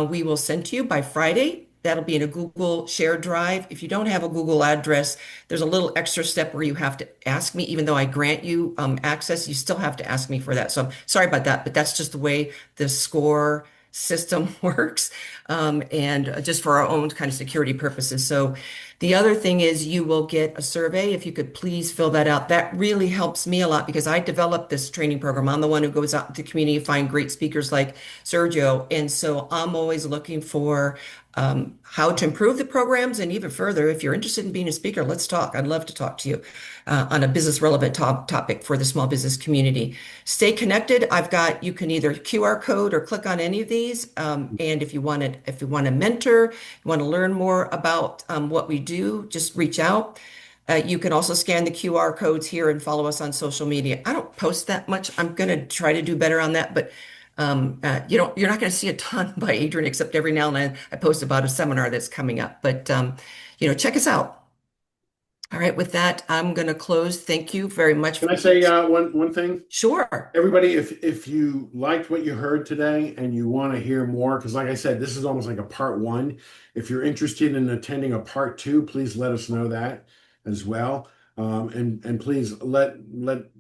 Speaker 1: we will send to you by Friday. That'll be in a Google shared drive. If you don't have a Google address, there's a little extra step where you have to ask me, even though I grant you access, you still have to ask me for that. So I'm sorry about that, but that's just the way the SCORE system works, and just for our own kind of security purposes. So the other thing is you will get a survey. If you could please fill that out. That really helps me a lot because I developed this training program. I'm the one who goes out into the community, find great speakers like Sergio. And so I'm always looking for how to improve the programs. And even further, if you're interested in being a speaker, let's talk. I'd love to talk to you on a business relevant topic for the small business community. Stay connected. You can either QR code or click on any of these. And if you want to mentor, you want to learn more about what we do, just reach out. You can also scan the QR codes here and follow us on social media. I don't post that much. I'm going to try to do better on that, but You're not going to see a ton by Adrian, except every now and then I post about a seminar that's coming up. But check us out. All right, with that, I'm going to close. Thank you very much.
Speaker 2: Can I say one thing?
Speaker 1: Sure.
Speaker 2: Everybody, if you liked what you heard today and you want to hear more, because like I said, this is almost like a part one. If you're interested in attending a part two, please let us know that as well. And please let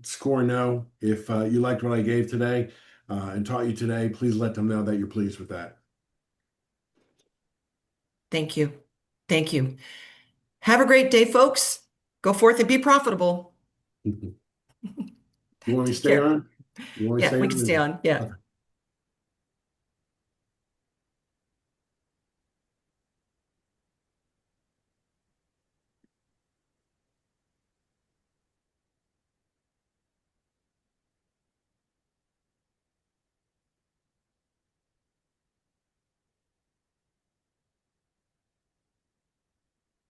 Speaker 2: SCORE know if you liked what I gave today and taught you today. Please let them know that you're pleased with that.
Speaker 1: Thank you. Thank you. Have a great day, folks. Go forth and be profitable.
Speaker 2: You want me to
Speaker 1: Take
Speaker 2: stay
Speaker 1: care.
Speaker 2: on? You want me to
Speaker 1: Yeah,
Speaker 2: stay
Speaker 1: we
Speaker 2: on?
Speaker 1: can stay on. Yeah.
Speaker 2: Okay.